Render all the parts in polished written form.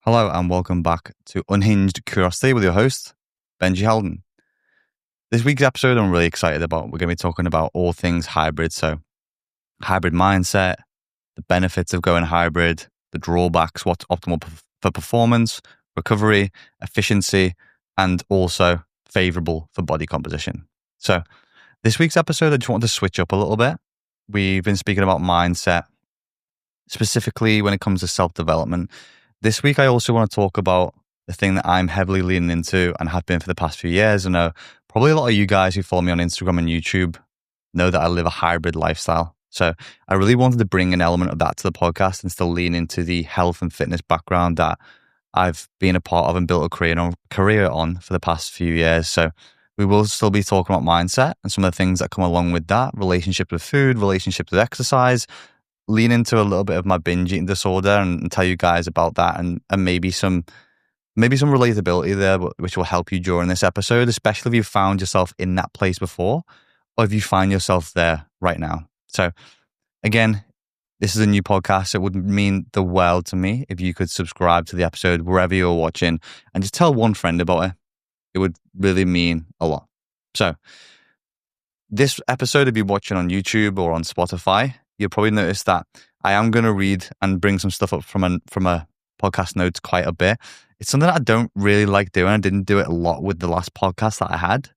Hello and welcome back to Unhinged Curiosity with your host, Benji Halden. This week's episode I'm really excited about. We're going to be talking about all things hybrid. So hybrid mindset, the benefits of going hybrid, the drawbacks, what's optimal for performance, recovery, efficiency, and also favorable for body composition. So this week's episode, I just want to switch up a little bit. We've been speaking about mindset, specifically when it comes to self-development. This week, I also want to talk about the thing that I'm heavily leaning into and have been for the past few years. I know probably a lot of you guys who follow me on Instagram and YouTube know that I live a hybrid lifestyle. So I really wanted to bring an element of that to the podcast and still lean into the health and fitness background that I've been a part of and built a career on for the past few years. So we will still be talking about mindset and some of the things that come along with that, relationships with food, relationships with exercise, lean into a little bit of my binge eating disorder and tell you guys about that and maybe some relatability there, which will help you during this episode, especially if you found yourself in that place before or if you find yourself there right now. So again, this is a new podcast. So it would mean the world to me if you could subscribe to the episode wherever you're watching and just tell one friend about it. It would really mean a lot. So this episode, if you're watching on YouTube or on Spotify, you'll probably notice that I am going to read and bring some stuff up from a podcast notes quite a bit. It's something that I don't really like doing. I didn't do it a lot with the last podcast that I had.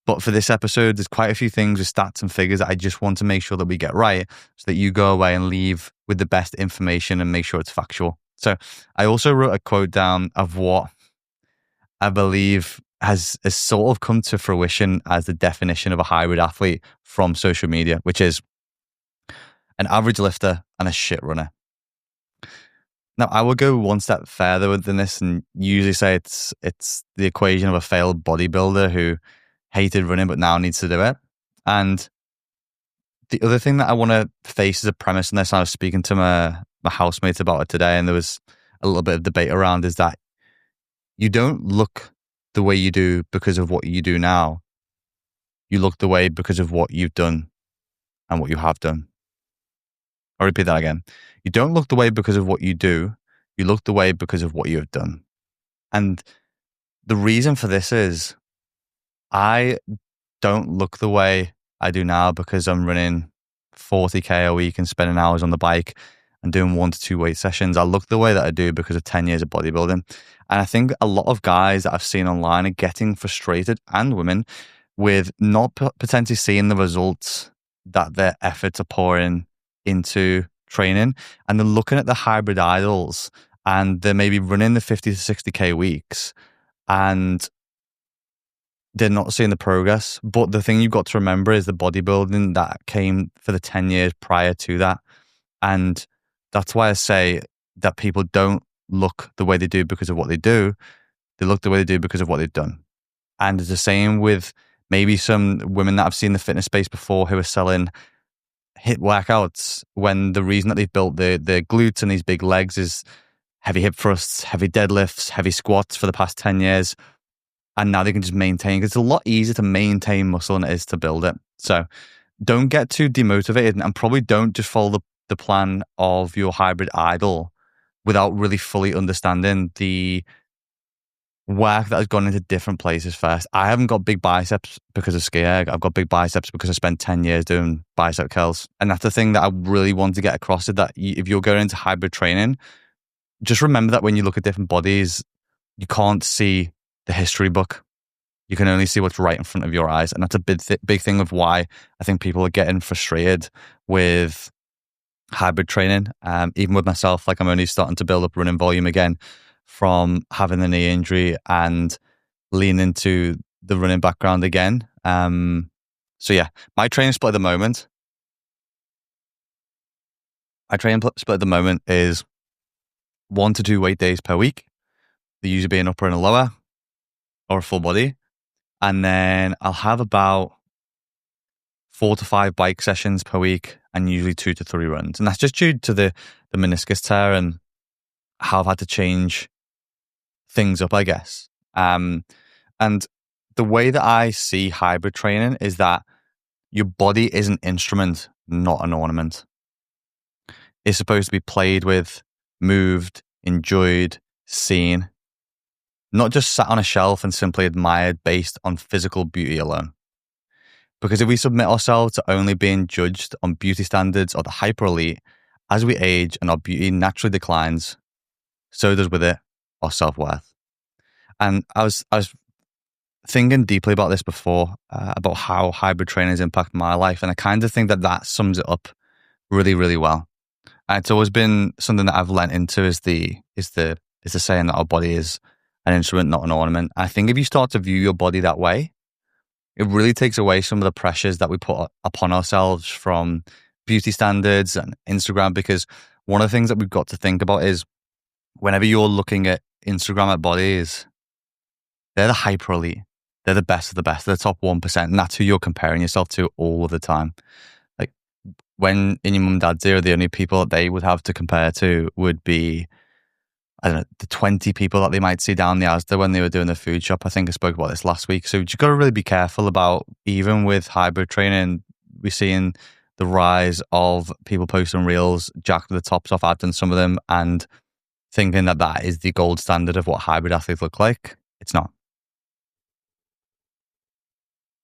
But for this episode, there's quite a few things with stats and figures that I just want to make sure that we get right so that you go away and leave with the best information and make sure it's factual. So I also wrote a quote down of what I believe has sort of come to fruition as the definition of a hybrid athlete from social media, which is an average lifter and a shit runner. Now, I will go one step further than this and usually say it's the equation of a failed bodybuilder who hated running but now needs to do it. And the other thing that I want to face as a premise in this, I was speaking to my housemate about it today, and there was a little bit of debate around, is that you don't look the way you do because of what you do now. You look the way because of what you've done and what you have done. I'll repeat that again. You don't look the way because of what you do. You look the way because of what you have done. And the reason for this is I don't look the way I do now because I'm running 40K a week and spending hours on the bike and doing 1 to 2 weight sessions. I look the way that I do because of 10 years of bodybuilding. And I think a lot of guys that I've seen online are getting frustrated, and women, with not potentially seeing the results that their efforts are pouring into training, and they're looking at the hybrid idols and they're maybe running the 50 to 60K weeks and they're not seeing the progress. But the thing you've got to remember is the bodybuilding that came for the 10 years prior to that. And that's why I say that people don't look the way they do because of what they do. They look the way they do because of what they've done. And it's the same with maybe some women that I've seen in the fitness space before who are selling hit workouts when the reason that they've built the glutes and these big legs is heavy hip thrusts, heavy deadlifts, heavy squats for the past 10 years. And now they can just maintain. It's a lot easier to maintain muscle than it is to build it. So don't get too demotivated, and probably don't just follow the plan of your hybrid idol without really fully understanding the work that has gone into different places first. I haven't got big biceps because of ski erg. I've got big biceps because I spent 10 years doing bicep curls. And that's the thing that I really want to get across, is that if you're going into hybrid training, just remember that when you look at different bodies, you can't see the history book. You can only see what's right in front of your eyes. And that's a big thing of why I think people are getting frustrated with hybrid training. Even with myself, like I'm only starting to build up running volume again from having the knee injury and lean into the running background again. So yeah, my training split at the moment. My training split at the moment is 1 to 2 weight days per week. The usually be an upper and a lower or a full body. And then I'll have about 4 to 5 bike sessions per week and usually 2 to 3 runs. And that's just due to the meniscus tear and how I've had to change things up, I guess. And the way that I see hybrid training is that your body is an instrument, not an ornament. It's supposed to be played with, moved, enjoyed, seen, not just sat on a shelf and simply admired based on physical beauty alone. Because if we submit ourselves to only being judged on beauty standards or the hyper elite, as we age and our beauty naturally declines, so does with it our self-worth. And I was thinking deeply about this before, about how hybrid training has impacted my life. And I kind of think that sums it up really, really well. And it's always been something that I've lent into is the saying that our body is an instrument, not an ornament. I think if you start to view your body that way, it really takes away some of the pressures that we put upon ourselves from beauty standards and Instagram. Because one of the things that we've got to think about is whenever you're looking at Instagram at bodies, they're the hyper elite. They're the best of the best. They're the top 1%. And that's who you're comparing yourself to all of the time. Like when in your mum and dad's era, the only people that they would have to compare to would be, I don't know, the 20 people that they might see down the Asda when they were doing the food shop. I think I spoke about this last week. So you've got to really be careful about, even with hybrid training, we're seeing the rise of people posting reels, jacked the tops off. I've done some of them, and thinking that is the gold standard of what hybrid athletes look like. It's not.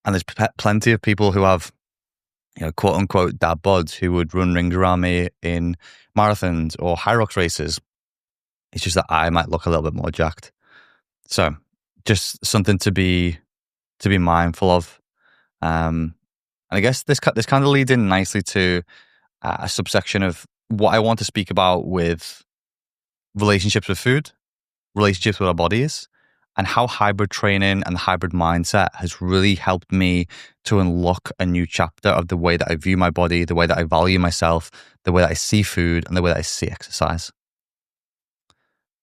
And there's plenty of people who have, quote unquote dad bods who would run rings around me in marathons or Hyrox races. It's just that I might look a little bit more jacked. So just something to be mindful of. And I guess this kind of leads in nicely to a subsection of what I want to speak about with relationships with food, relationships with our bodies, and how hybrid training and the hybrid mindset has really helped me to unlock a new chapter of the way that I view my body, the way that I value myself, the way that I see food, and the way that I see exercise.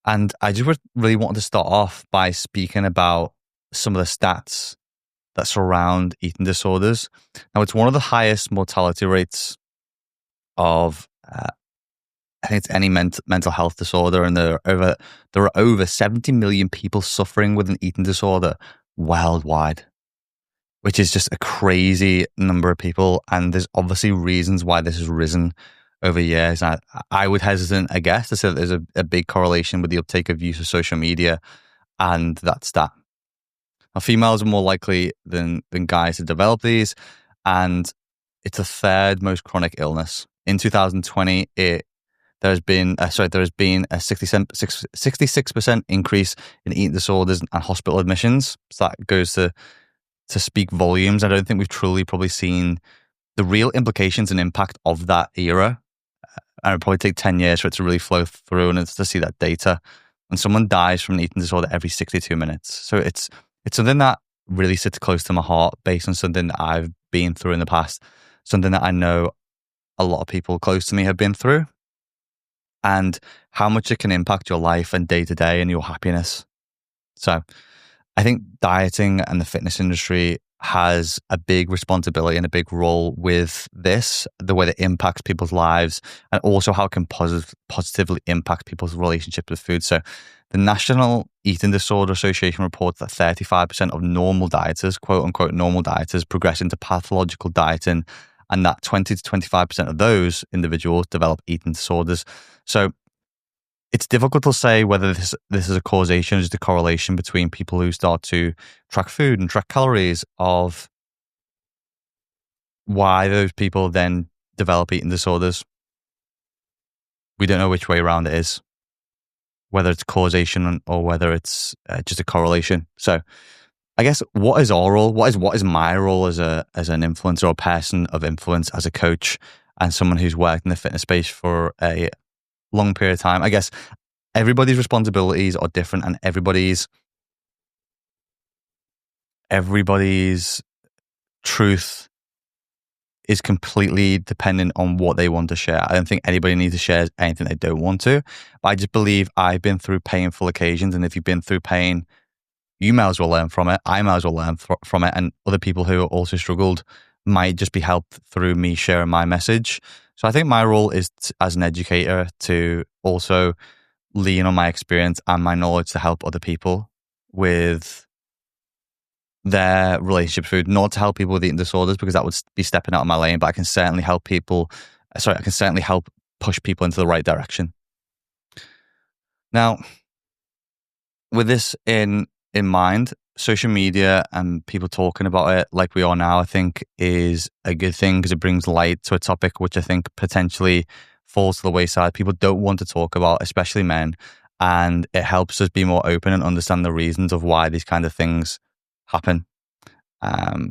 And I just really wanted to start off by speaking about some of the stats that surround eating disorders. Now, it's one of the highest mortality rates of, I think it's any mental health disorder, and there are over 70 million people suffering with an eating disorder worldwide, which is just a crazy number of people. And there's obviously reasons why this has risen over years. I would hesitate, I guess, to say that there's a big correlation with the uptake of use of social media and that stat. Now, females are more likely than guys to develop these, and it's the third most chronic illness. In 2020, there has been a 66% increase in eating disorders and hospital admissions. So that goes to speak volumes. I don't think we've truly probably seen the real implications and impact of that era. And it'll probably take 10 years for it to really flow through and to see that data. And someone dies from an eating disorder every 62 minutes. So it's something that really sits close to my heart based on something that I've been through in the past, something that I know a lot of people close to me have been through, and how much it can impact your life and day to day and your happiness. So I think dieting and the fitness industry has a big responsibility and a big role with this, the way that it impacts people's lives, and also how it can positively impact people's relationships with food. So the National Eating Disorder Association reports that 35% of normal dieters, quote unquote normal dieters, progress into pathological dieting, and that 20 to 25% of those individuals develop eating disorders. So it's difficult to say whether this is a causation or just a correlation between people who start to track food and track calories, of why those people then develop eating disorders. We don't know which way around it is, whether it's causation or whether it's just a correlation. So I guess what is our role? What is my role as an influencer or person of influence, as a coach and someone who's worked in the fitness space for a long period of time? I guess everybody's responsibilities are different, and everybody's truth is completely dependent on what they want to share. I don't think anybody needs to share anything they don't want to. But I just believe I've been through painful occasions, and if you've been through pain, you might as well learn from it. I might as well learn from it, and other people who also struggled might just be helped through me sharing my message. So I think my role is as an educator to also lean on my experience and my knowledge to help other people with their relationship with food, not to help people with eating disorders, because that would be stepping out of my lane, but I can certainly help push people into the right direction. Now, with this in mind, social media and people talking about it like we are now, I think, is a good thing because it brings light to a topic which I think potentially falls to the wayside. People don't want to talk about, especially men, and it helps us be more open and understand the reasons of why these kind of things happen. Um,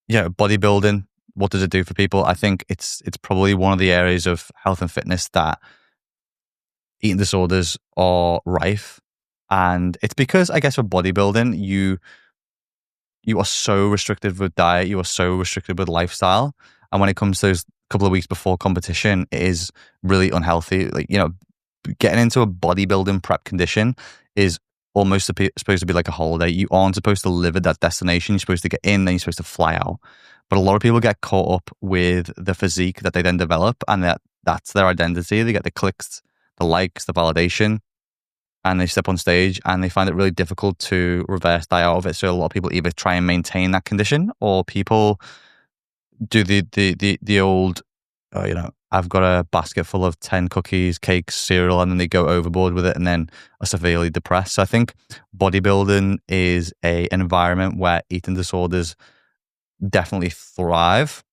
bodybuilding. What does it do for people? I think it's probably one of the areas of health and fitness that eating disorders are rife. And it's because, I guess, for bodybuilding, you are so restricted with diet, you are so restricted with lifestyle. And when it comes to those couple of weeks before competition, it is really unhealthy. Like, getting into a bodybuilding prep condition is almost supposed to be like a holiday. You aren't supposed to live at that destination. You're supposed to get in, then you're supposed to fly out. But a lot of people get caught up with the physique that they then develop, and that's their identity. They get the clicks, the likes, the validation, and they step on stage and they find it really difficult to reverse die out of it. So a lot of people either try and maintain that condition, or people do the old, I've got a basket full of 10 cookies, cakes, cereal, and then they go overboard with it and then are severely depressed. So I think bodybuilding is an environment where eating disorders definitely thrive.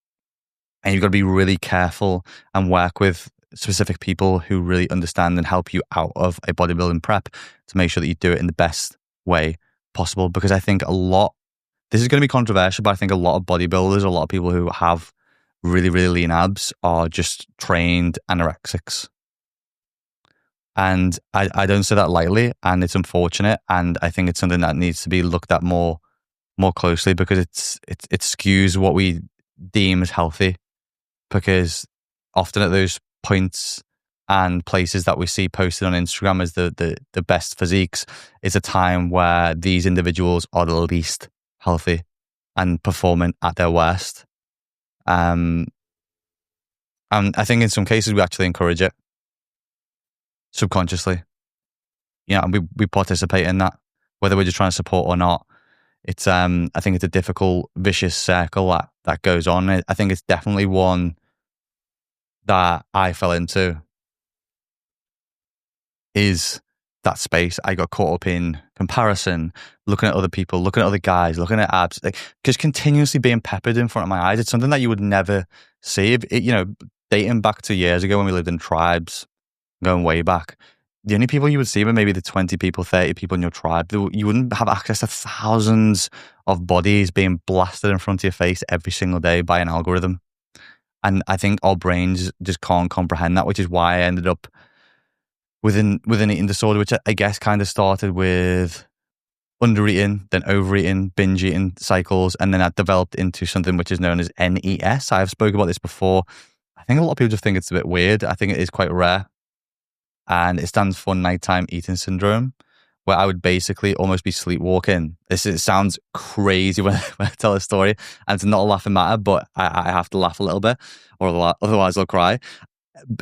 And you've got to be really careful and work with specific people who really understand and help you out of a bodybuilding prep to make sure that you do it in the best way possible. Because I think this is going to be controversial, but I think a lot of bodybuilders, a lot of people who have really, really lean abs are just trained anorexics. And I don't say that lightly, and it's unfortunate. And I think it's something that needs to be looked at more closely, because it skews what we deem as healthy. Because often at those points and places that we see posted on Instagram as the best physiques is a time where these individuals are the least healthy and performing at their worst. And I think in some cases we actually encourage it subconsciously. And we participate in that, whether we're just trying to support or not. It's I think it's a difficult, vicious circle that goes on. I think it's definitely one that I fell into, is that space. I got caught up in comparison, looking at other people, looking at other guys, looking at abs, just continuously being peppered in front of my eyes. It's something that you would never see. Dating back 2 years ago when we lived in tribes, going way back, the only people you would see were maybe the 20 people, 30 people in your tribe. You wouldn't have access to thousands of bodies being blasted in front of your face every single day by an algorithm. And I think our brains just can't comprehend that, which is why I ended up with an eating disorder, which I guess kind of started with undereating, then overeating, binge eating cycles, and then that developed into something which is known as NES. I've spoken about this before. I think a lot of people just think it's a bit weird. I think it is quite rare. And it stands for nighttime eating syndrome, where I would basically almost be sleepwalking. It sounds crazy when I tell a story, and it's not a laughing matter, but I have to laugh a little bit, or otherwise I'll cry.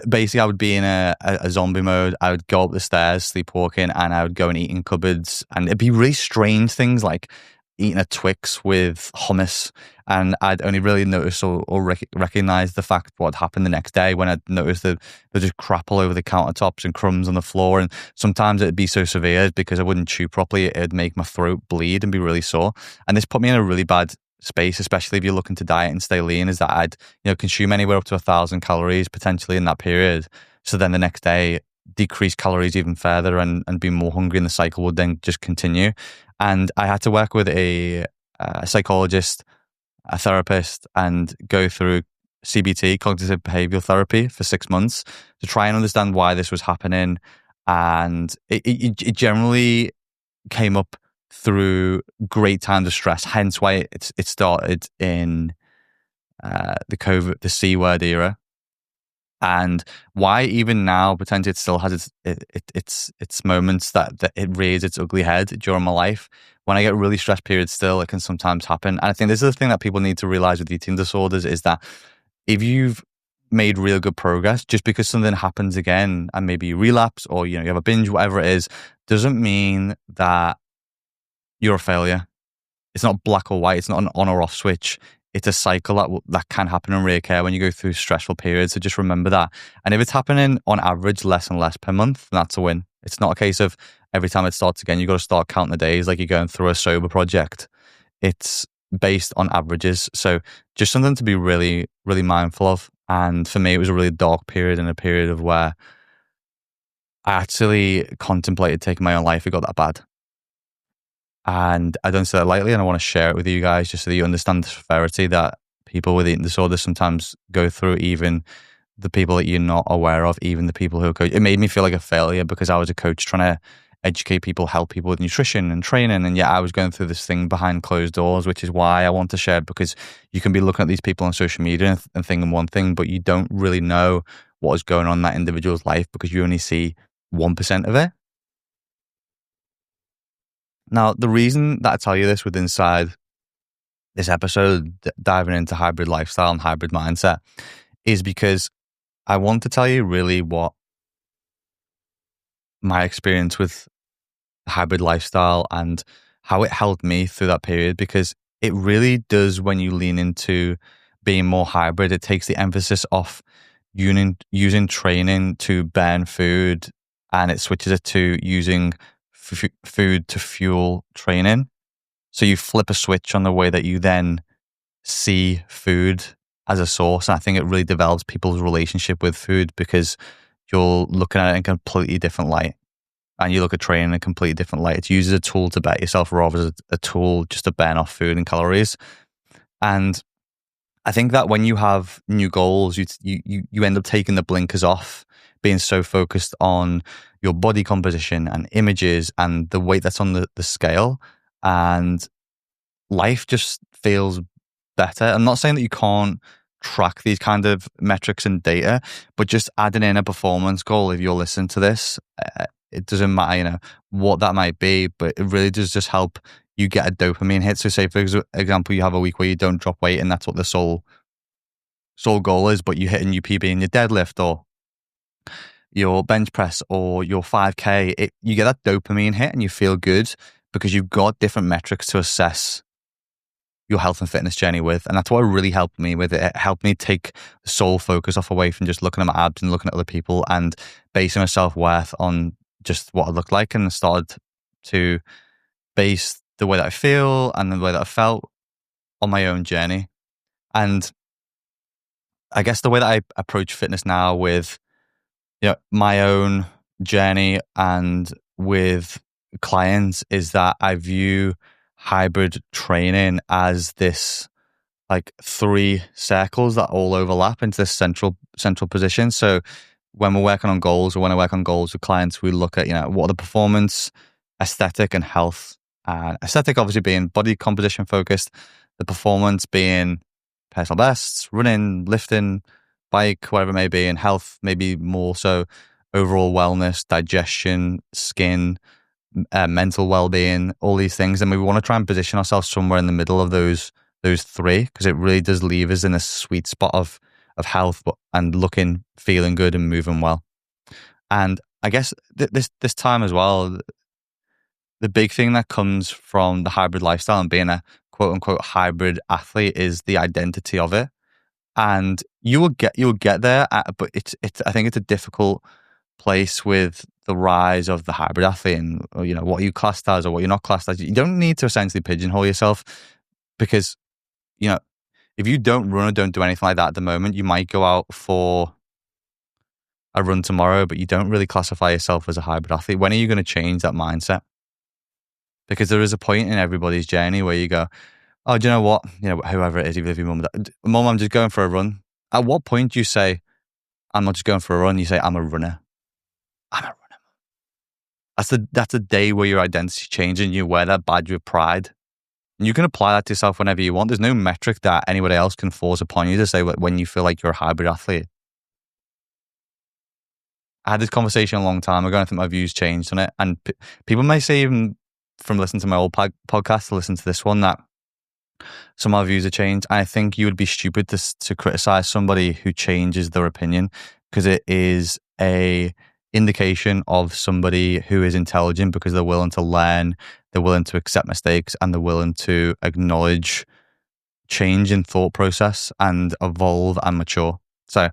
Basically, I would be in a zombie mode. I would go up the stairs, sleepwalking, and I would go and eat in cupboards. And it'd be really strange things like eating a Twix with hummus. And I'd only really notice or recognize the fact what happened the next day when I'd noticed that there's just crap all over the countertops and crumbs on the floor. And sometimes it'd be so severe because I wouldn't chew properly, it'd make my throat bleed and be really sore. And this put me in a really bad space, especially if you're looking to diet and stay lean, is that I'd consume anywhere up to 1,000 calories potentially in that period. So then the next day, decrease calories even further and be more hungry, and the cycle would then just continue. And I had to work with a psychologist, a therapist, and go through CBT, cognitive behavioral therapy, for 6 months to try and understand why this was happening. And it generally came up through great times of stress, hence why it started in the C word era, and why even now potentially it still has its moments that it rears its ugly head during my life. When I get really stressed periods, still it can sometimes happen. And I think this is the thing that people need to realize with eating disorders, is that if you've made real good progress, just because something happens again and maybe you relapse or you have a binge, whatever it is, doesn't mean that you're a failure. It's not black or white. It's not an on or off switch. it's a cycle that can happen and reoccur when you go through stressful periods. So just remember that. And if it's happening on average less and less per month, then that's a win. It's not a case of every time it starts again, you've got to start counting the days like you're going through a sober project. It's based on averages. So just something to be really, really mindful of. And for me, it was a really dark period, and a period of where I actually contemplated taking my own life. It got that bad. And I don't say that lightly, and I want to share it with you guys just so that you understand the severity that people with eating disorders sometimes go through, even the people that you're not aware of, even the people who are coach. It made me feel like a failure because I was a coach trying to educate people, help people with nutrition and training, and yet I was going through this thing behind closed doors, which is why I want to share it, because you can be looking at these people on social media and thinking one thing, but you don't really know what is going on in that individual's life because you only see 1% of it. Now, the reason that I tell you this with inside this episode, diving into hybrid lifestyle and hybrid mindset, is because I want to tell you really what my experience with hybrid lifestyle and how it helped me through that period, because it really does, when you lean into being more hybrid, it takes the emphasis off using training to burn food, and it switches it to using food to fuel training. So you flip a switch on the way that you then see food as a source. And I think it really develops people's relationship with food, because you're looking at it in a completely different light, and you look at training in a completely different light. It's used as a tool to better yourself rather than a tool just to burn off food and calories. And I think that when you have new goals, you end up taking the blinkers off, being so focused on your body composition and images and the weight that's on the scale, and life just feels better. I'm not saying that you can't track these kind of metrics and data, but just adding in a performance goal, if you're listening to this, it doesn't matter, what that might be, but it really does just help you get a dopamine hit. So say, for example, you have a week where you don't drop weight, and that's what the sole goal is, but you hit a new PB in your deadlift or your bench press or your 5K, you get that dopamine hit and you feel good because you've got different metrics to assess your health and fitness journey with. And that's what really helped me with it. It helped me take the sole focus off away from just looking at my abs and looking at other people and basing my self-worth on just what I looked like, and started to base the way that I feel and the way that I felt on my own journey. And I guess the way that I approach fitness now with my own journey and with clients is that I view hybrid training as this like 3 circles that all overlap into this central position. So when we're working on goals, or when I work on goals with clients, we look at what are the performance, aesthetic, and health. Aesthetic obviously being body composition focused, the performance being personal bests, running, lifting, bike, whatever it may be, and health maybe more so overall wellness, digestion, skin, mental well-being, all these things. And we want to try and position ourselves somewhere in the middle of those 3, because it really does leave us in a sweet spot of health and looking, feeling good and moving well. And I guess this time as well, the big thing that comes from the hybrid lifestyle and being a quote unquote hybrid athlete is the identity of it. And you'll get there, but it's I think it's a difficult place with the rise of the hybrid athlete and what you classed as or what you're not classed as. You don't need to essentially pigeonhole yourself, because if you don't run or don't do anything like that at the moment, you might go out for a run tomorrow, but you don't really classify yourself as a hybrid athlete. When are you going to change that mindset? Because there is a point in everybody's journey where you go, oh, do you know what? Whoever it is, even if your mum, I'm just going for a run. At what point do you say, I'm not just going for a run? You say, I'm a runner. I'm a runner. That's a day where your identity changes and you wear that badge with pride. And you can apply that to yourself whenever you want. There's no metric that anybody else can force upon you to say when you feel like you're a hybrid athlete. I had this conversation a long time ago, and I think my views changed on it. And people may say, even from listening to my old podcast to listen to this one, that some of our views have changed. I think you would be stupid to criticize somebody who changes their opinion, because it is a indication of somebody who is intelligent, because they're willing to learn, they're willing to accept mistakes, and they're willing to acknowledge change in thought process and evolve and mature. So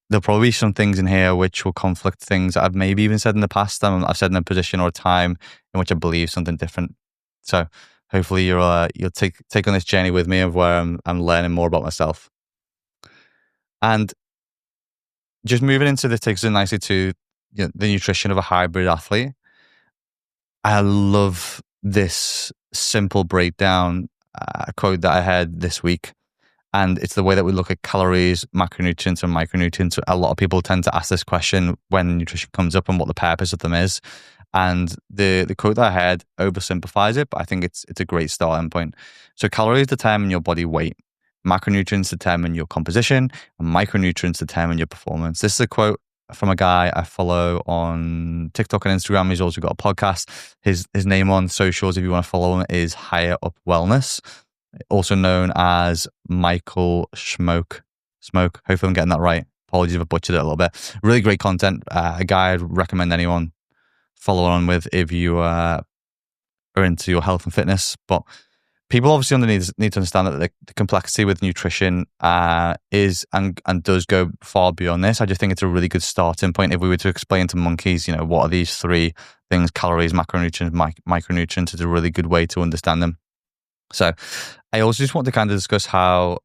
there'll probably be some things in here which will conflict things that I've maybe even said in the past. I've said in a position or a time in which I believe something different. So hopefully you'll take on this journey with me of where I'm learning more about myself. And just moving into this takes us nicely to the nutrition of a hybrid athlete. I love this simple breakdown quote that I heard this week. And it's the way that we look at calories, macronutrients, and micronutrients. A lot of people tend to ask this question when nutrition comes up and what the purpose of them is. And the quote that I heard oversimplifies it, but I think it's a great starting point. So calories determine your body weight. Macronutrients determine your composition, and micronutrients determine your performance. This is a quote from a guy I follow on TikTok and Instagram. He's also got a podcast. His name on socials, if you want to follow him, is Higher Up Wellness, also known as Michael Smoke. Hopefully I'm getting that right. Apologies if I butchered it a little bit. Really great content. A guy I'd recommend anyone follow on with if you are into your health and fitness. But people obviously need to understand that the complexity with nutrition is and does go far beyond this. I just think it's a really good starting point. If we were to explain to monkeys, what are these three things, calories, macronutrients, micronutrients, is a really good way to understand them. So I also just want to kind of discuss how,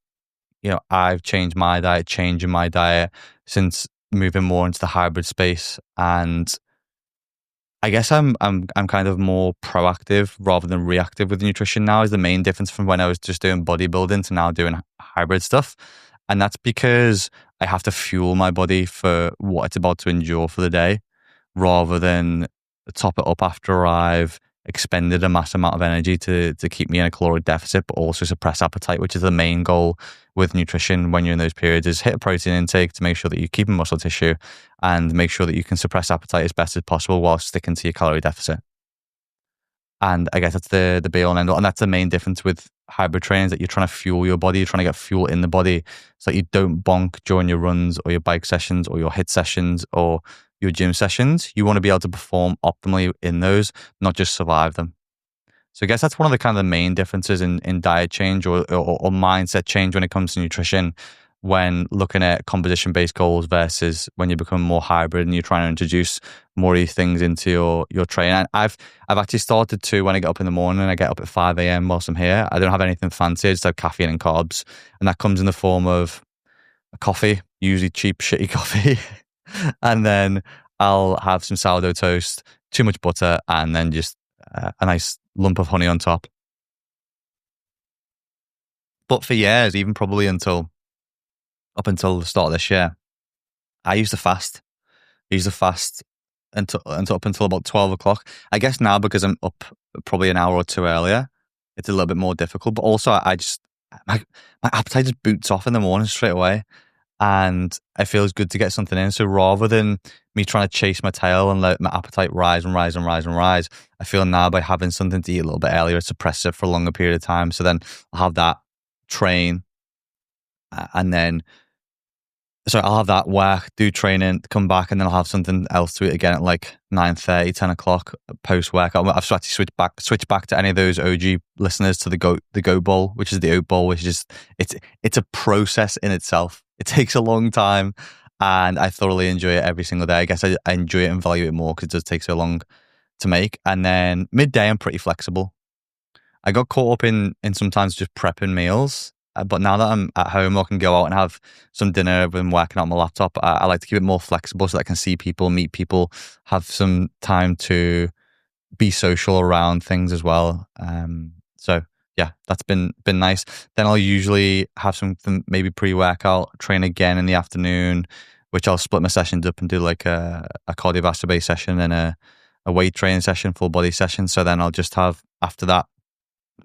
I've changed my diet, changing my diet since moving more into the hybrid space. And I guess I'm kind of more proactive rather than reactive with nutrition now, is the main difference from when I was just doing bodybuilding to now doing hybrid stuff. And that's because I have to fuel my body for what it's about to endure for the day, rather than top it up after I've expended a mass amount of energy to keep me in a caloric deficit, but also suppress appetite, which is the main goal with nutrition when you're in those periods, is hit a protein intake to make sure that you keep muscle tissue and make sure that you can suppress appetite as best as possible while sticking to your calorie deficit. And I guess that's the be all and end all. And that's the main difference with hybrid training, that you're trying to fuel your body, you're trying to get fuel in the body so that you don't bonk during your runs or your bike sessions or your HIIT sessions or your gym sessions. You want to be able to perform optimally in those, not just survive them. So I guess that's one of the kind of the main differences in diet change or mindset change when it comes to nutrition, when looking at composition-based goals versus when you become more hybrid and you're trying to introduce more of these things into your training. And I've actually started to, when I get up in the morning, I get up at 5 a.m. whilst I'm here. I don't have anything fancy. I just have caffeine and carbs. And that comes in the form of a coffee, usually cheap, shitty coffee. And then I'll have some sourdough toast, too much butter, and then just a nice lump of honey on top. But for years, even probably up until the start of this year, I used to fast. I used to fast until up until about 12 o'clock. I guess now, because I'm up probably an hour or two earlier, it's a little bit more difficult. But also, my appetite just boots off in the morning straight away. And it feels good to get something in. So rather than me trying to chase my tail and let my appetite rise and rise and rise and rise, I feel now by having something to eat a little bit earlier, it suppresses it for a longer period of time. So then I'll have that train, and then I'll have that work, do training, come back, and then I'll have something else to eat again at like 9:30, 10 o'clock post-workout. I've actually switched back to any of those OG listeners to the goat bowl, which is the oat bowl, which is just, it's a process in itself. It takes a long time, and I thoroughly enjoy it every single day. I guess I enjoy it and value it more because it does take so long to make. And then midday, I'm pretty flexible. I got caught up in sometimes just prepping meals. But now that I'm at home, I can go out and have some dinner when I'm working on my laptop. I like to keep it more flexible so that I can see people, meet people, have some time to be social around things as well. So yeah, that's been nice. Then I'll usually have something, maybe pre-workout, train again in the afternoon, which I'll split my sessions up and do like a cardiovascular-based session and a weight training session, full body session. So then I'll just have, after that,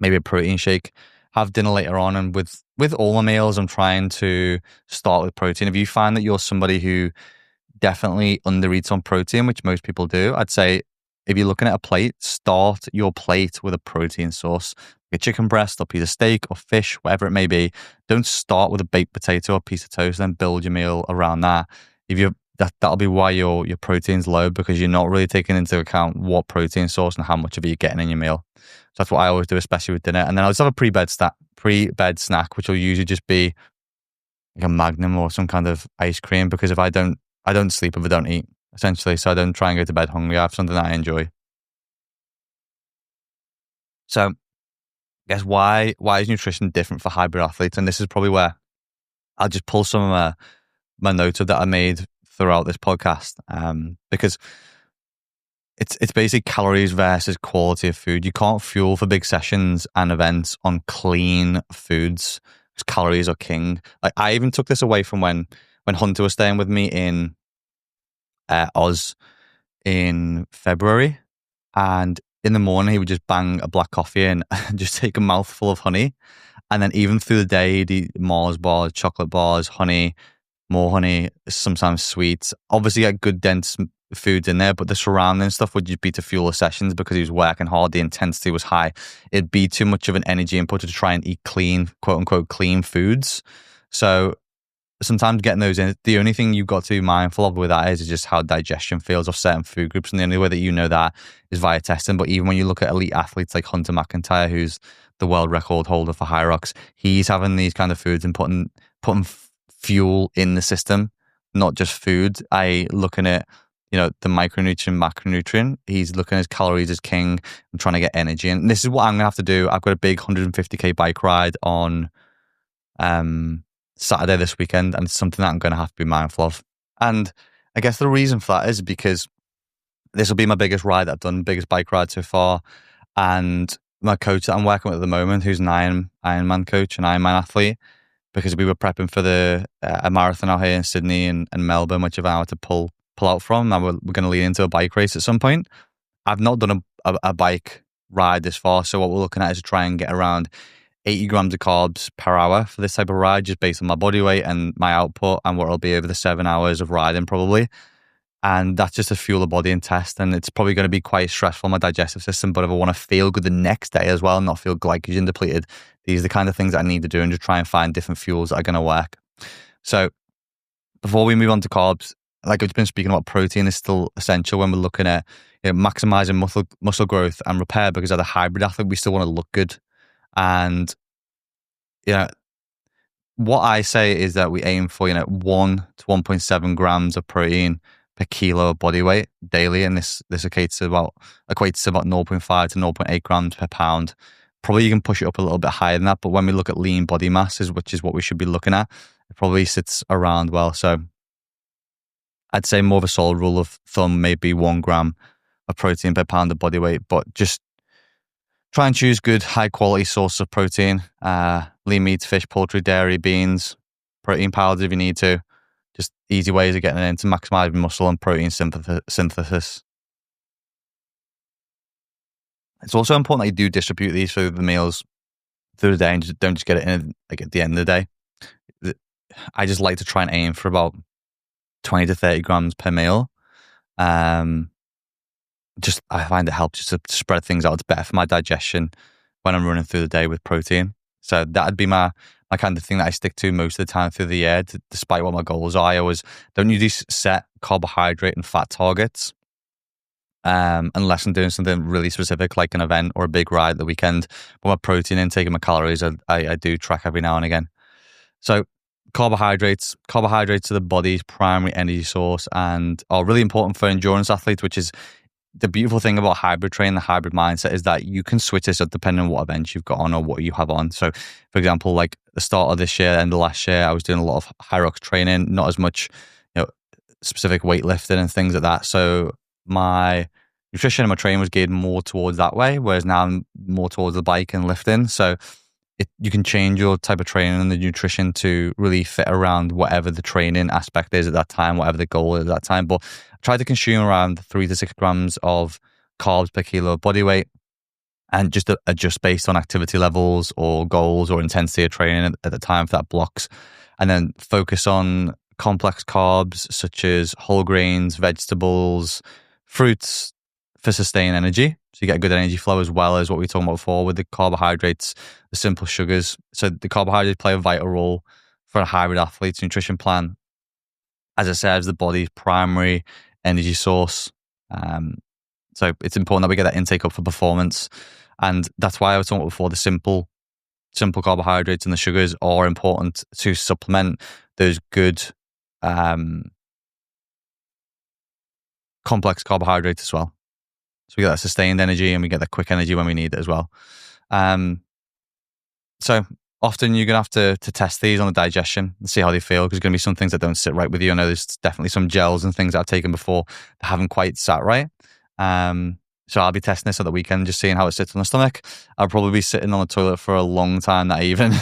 maybe a protein shake, have dinner later on. And with all my meals, I'm trying to start with protein. If you find that you're somebody who definitely undereats on protein, which most people do, I'd say if you're looking at a plate, start your plate with a protein source. A chicken breast or piece of steak or fish, whatever it may be. Don't start with a baked potato or piece of toast, then build your meal around that. That'll be why your protein's low, because you're not really taking into account what protein source and how much of it you're getting in your meal. So that's what I always do, especially with dinner. And then I'll just have a pre-bed pre-bed snack, which will usually just be like a Magnum or some kind of ice cream, because if I don't sleep if I don't eat, essentially. So I don't try and go to bed hungry. I have something that I enjoy. So I guess why is nutrition different for hybrid athletes? And this is probably where I'll just pull some of my notes that I made throughout this podcast, because it's basically calories versus quality of food. You can't fuel for big sessions and events on clean foods, because calories are king. Like, I even took this away from when Hunter was staying with me in Oz in February, and in the morning he would just bang a black coffee in and just take a mouthful of honey, and then even through the day he'd eat Mars bars, chocolate bars, honey, more honey, sometimes sweets. Obviously, get good dense foods in there, but the surrounding stuff would just be to fuel the sessions, because he was working hard. The intensity was high. It'd be too much of an energy input to try and eat clean, quote unquote, clean foods. So sometimes getting those in, the only thing you've got to be mindful of with that is just how digestion feels of certain food groups. And the only way that you know that is via testing. But even when you look at elite athletes like Hunter McIntyre, who's the world record holder for Hyrox, he's having these kind of foods and putting fuel in the system, not just food. Looking at, the micronutrient, macronutrient. He's looking at his calories as king and trying to get energy. And this is what I'm going to have to do. I've got a big 150k bike ride on Saturday this weekend, and it's something that I'm going to have to be mindful of. And I guess the reason for that is because this will be my biggest ride that I've done, biggest bike ride so far. And my coach that I'm working with at the moment, who's an Ironman coach, an Ironman athlete, because we were prepping for a marathon out here in Sydney and Melbourne, which I've had to pull out from. Now we're going to lead into a bike race at some point. I've not done a bike ride this far, so what we're looking at is to try and get around 80 grams of carbs per hour for this type of ride, just based on my body weight and my output and what it'll be over the 7 hours of riding probably. And that's just to fuel the body and test. And it's probably going to be quite stressful on my digestive system. But if I want to feel good the next day as well, and not feel glycogen depleted, these are the kind of things that I need to do, and just try and find different fuels that are going to work. So before we move on to carbs, like I've been speaking about, protein is still essential when we're looking at maximizing muscle growth and repair, because as a hybrid athlete, we still want to look good. And what I say is that we aim for 1 to 1.7 grams of protein per kilo of body weight daily, and this equates to about 0.5 to 0.8 grams per pound. Probably you can push it up a little bit higher than that, but when we look at lean body masses, which is what we should be looking at, it probably sits around, well, so I'd say more of a solid rule of thumb, maybe 1 gram of protein per pound of body weight. But just try and choose good, high quality source of protein, lean meats, fish, poultry, dairy, beans, protein powders if you need to. Just easy ways of getting it in to maximize muscle and protein synthesis. It's also important that you do distribute these through the meals through the day, and don't just get it in at the end of the day. I just like to try and aim for about 20 to 30 grams per meal. I find it helps just to spread things out. It's better for my digestion when I'm running through the day with protein. So that'd be my kind of thing that I stick to most of the time through the year, despite what my goals are. I always don't usually set carbohydrate and fat targets unless I'm doing something really specific, like an event or a big ride at the weekend. But my protein intake and my calories, I do track every now and again. So carbohydrates are the body's primary energy source and are really important for endurance athletes, which is the beautiful thing about hybrid training, the hybrid mindset, is that you can switch this up depending on what events you've got on or what you have on. So, for example, like the start of this year and the last year, I was doing a lot of Hyrox training, not as much, specific weightlifting and things like that. So my nutrition and my training was geared more towards that way, whereas now I'm more towards the bike and lifting. So you can change your type of training and the nutrition to really fit around whatever the training aspect is at that time, whatever the goal is at that time. But try to consume around 3 to 6 grams of carbs per kilo of body weight, and just adjust based on activity levels or goals or intensity of training at the time for that blocks. And then focus on complex carbs such as whole grains, vegetables, fruits for sustained energy. So you get a good energy flow, as well as what we were talking about before with the carbohydrates, the simple sugars. So the carbohydrates play a vital role for a hybrid athlete's nutrition plan. As I said, it's the body's primary energy source. So it's important that we get that intake up for performance. And that's why I was talking about before, the simple simple carbohydrates and the sugars are important to supplement those good complex carbohydrates as well. So we get that sustained energy and we get that quick energy when we need it as well. So often you're going to have to test these on the digestion and see how they feel, because there's going to be some things that don't sit right with you. I know there's definitely some gels and things that I've taken before that haven't quite sat right. So I'll be testing this at the weekend, just seeing how it sits on the stomach. I'll probably be sitting on the toilet for a long time that evening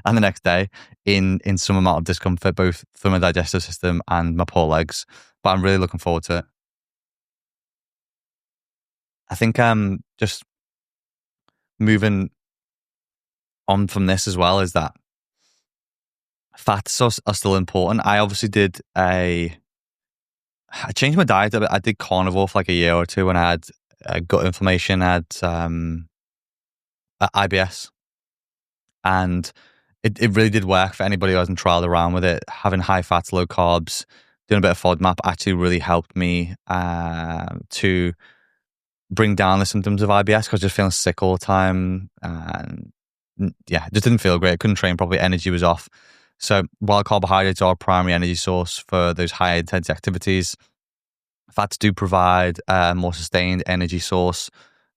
and the next day in some amount of discomfort, both for my digestive system and my poor legs. But I'm really looking forward to it. I think just moving on from this as well is that fats are still important. I obviously I changed my diet a bit. I did carnivore for like a year or two when I had gut inflammation, I had IBS, and it really did work for anybody who hasn't trialed around with it. Having high fats, low carbs, doing a bit of FODMAP actually really helped me to bring down the symptoms of IBS, because I was just feeling sick all the time, and yeah, it just didn't feel great. I couldn't train properly. Energy was off. So while carbohydrates are a primary energy source for those high intensity activities, fats do provide a more sustained energy source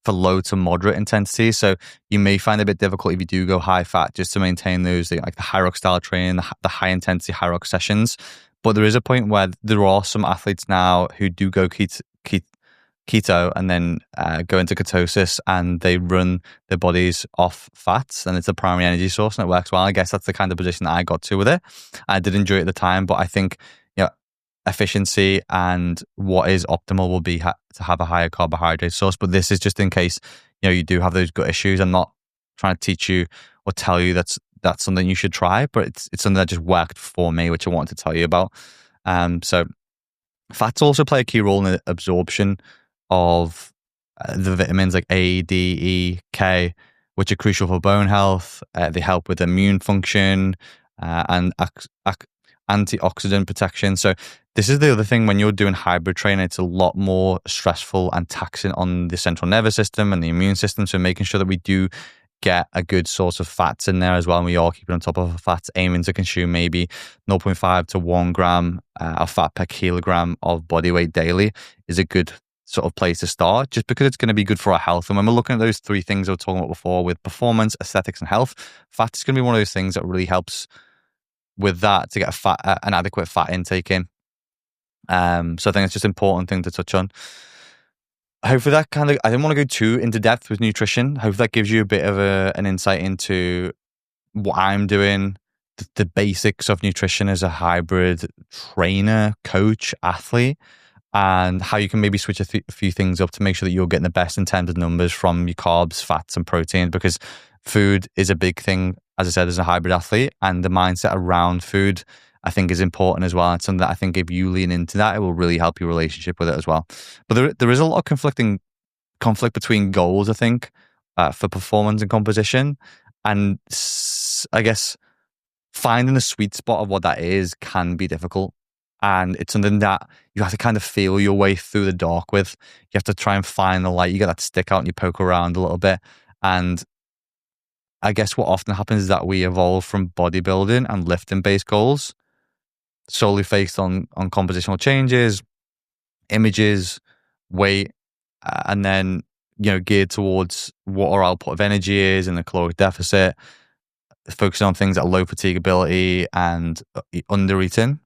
for low to moderate intensity. So you may find it a bit difficult if you do go high fat just to maintain those, like the Hyrox style training, the high intensity Hyrox sessions. But there is a point where there are some athletes now who do go keto and then go into ketosis, and they run their bodies off fats, and it's a primary energy source and it works well. I guess that's the kind of position that I got to with it. I did enjoy it at the time, but I think efficiency and what is optimal will be to have a higher carbohydrate source. But this is just in case you do have those gut issues. I'm not trying to teach you or tell you that's something you should try, but it's something that just worked for me, which I wanted to tell you about. So fats also play a key role in the absorption of the vitamins like A, D, E, K, which are crucial for bone health. They help with immune function and antioxidant protection. So this is the other thing, when you're doing hybrid training, it's a lot more stressful and taxing on the central nervous system and the immune system. So making sure that we do get a good source of fats in there as well, and we all keep it on top of fats, aiming to consume maybe 0.5 to 1 gram of fat per kilogram of body weight daily is a good sort of place to start, just because it's going to be good for our health. And when we're looking at those three things I was talking about before with performance, aesthetics, and health, fat is going to be one of those things that really helps with that, to get an adequate fat intake in. So I think it's just an important thing to touch on. Hopefully that I didn't want to go too into depth with nutrition. Hopefully that gives you a bit of an insight into what I'm doing, the basics of nutrition as a hybrid trainer, coach, athlete, and how you can maybe switch a few things up to make sure that you're getting the best in terms of numbers from your carbs, fats, and protein, because food is a big thing, as I said, as a hybrid athlete, and the mindset around food I think is important as well. It's something that I think if you lean into that, it will really help your relationship with it as well. But there is a lot of conflict between goals, I think, for performance and composition, and I guess finding the sweet spot of what that is can be difficult. And it's something that you have to kind of feel your way through the dark with. You have to try and find the light. You get that stick out and you poke around a little bit. And I guess what often happens is that we evolve from bodybuilding and lifting based goals solely based on compositional changes, images, weight, and then geared towards what our output of energy is and the caloric deficit, focusing on things like low fatigability and under eating.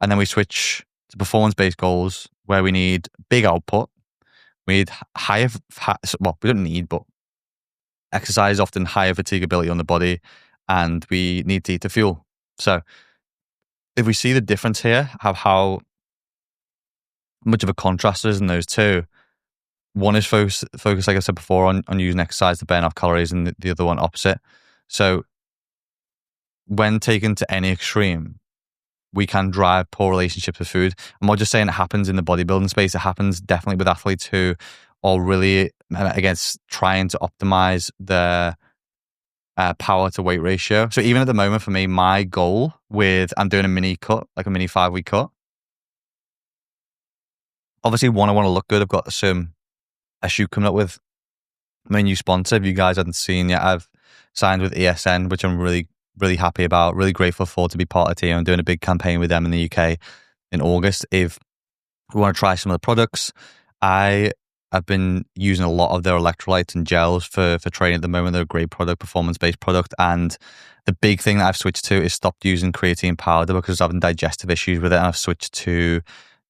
And then we switch to performance-based goals where we need big output. We need we don't need, but exercise is often higher fatigability on the body, and we need to eat to fuel. So if we see the difference here, how much of a contrast there is in those two, one is focused, like I said before, on using exercise to burn off calories, and the other one opposite. So when taken to any extreme, we can drive poor relationships with food. I'm not just saying it happens in the bodybuilding space. It happens definitely with athletes who are really against trying to optimize the power to weight ratio. So even at the moment for me, my goal I'm doing a mini cut, like a mini 5-week cut. Obviously, I want to look good. I've got a shoot coming up with my new sponsor. If you guys haven't seen yet, I've signed with ESN, which I'm really, really happy about, really grateful for to be part of the team. I'm doing a big campaign with them in the UK in August. If we want to try some of the products, I've been using a lot of their electrolytes and gels for training at the moment. They're a great product, performance-based product. And the big thing that I've switched to is stopped using creatine powder because I was having digestive issues with it. And I've switched to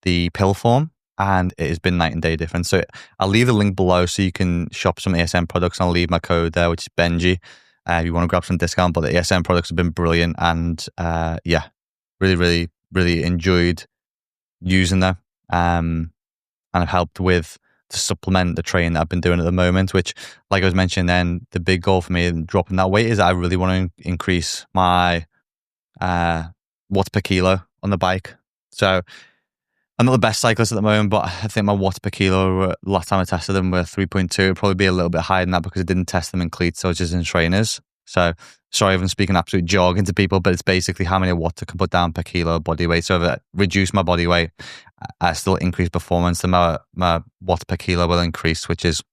the pill form, and it has been night and day difference. So I'll leave the link below so you can shop some ESN products. I'll leave my code there, which is Benji, if you want to grab some discount. But the ESN products have been brilliant, and really, really, really enjoyed using them. And have helped with to supplement the training that I've been doing at the moment, which, like I was mentioning then, the big goal for me in dropping that weight is I really want to increase my watts per kilo on the bike. So I'm not the best cyclist at the moment, but I think my watts per kilo, last time I tested them, were 3.2. It'd probably be a little bit higher than that because I didn't test them in cleats, so I was just in trainers. So sorry if I'm speaking absolute jargon to people, but it's basically how many watts I can put down per kilo of body weight. So if I reduce my body weight, I still increase performance, then my watts per kilo will increase, which is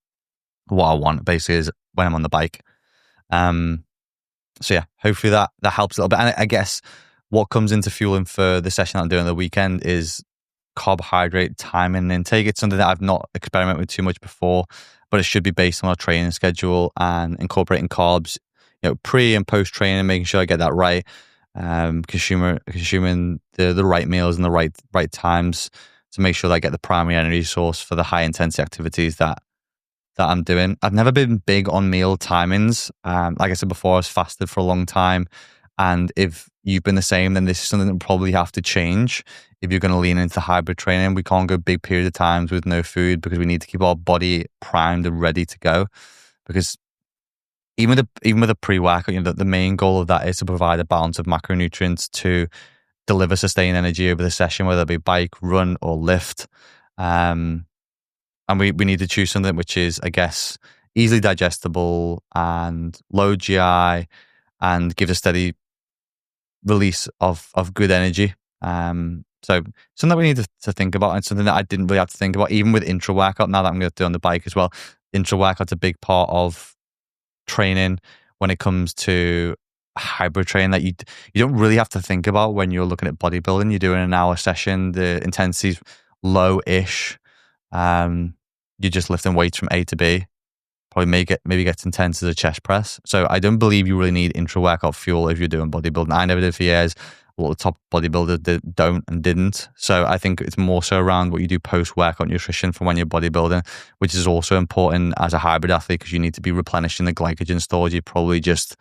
what I want, basically, is when I'm on the bike. So yeah, hopefully that helps a little bit. And I guess what comes into fueling for the session that I'm doing on the weekend is carbohydrate timing and intake. It's something that I've not experimented with too much before, but it should be based on our training schedule and incorporating carbs, pre and post training, making sure I get that right. Consuming the right meals and the right times to make sure that I get the primary energy source for the high intensity activities that I'm doing. I've never been big on meal timings. Like I said before, I was fasted for a long time. And if you've been the same, then this is something that will probably have to change if you're going to lean into hybrid training. We can't go big period of times with no food because we need to keep our body primed and ready to go. Because even with a pre-workout, the main goal of that is to provide a balance of macronutrients to deliver sustained energy over the session, whether it be bike, run, or lift. And we need to choose something which is, I guess, easily digestible and low GI and gives a steady release of good energy. So something that we need to think about, and something that I didn't really have to think about, even with intra workout, now that I'm going to do on the bike as well. Intra workout's a big part of training when it comes to hybrid training that you don't really have to think about when you're looking at bodybuilding. You're doing an hour session, the intensity's low-ish. You're just lifting weights from A to B. Probably maybe gets intense as a chest press. So I don't believe you really need intra-workout fuel if you're doing bodybuilding. I never did for years. A lot of top bodybuilders don't and didn't. So I think it's more so around what you do post-workout nutrition from when you're bodybuilding, which is also important as a hybrid athlete because you need to be replenishing the glycogen stores. You probably just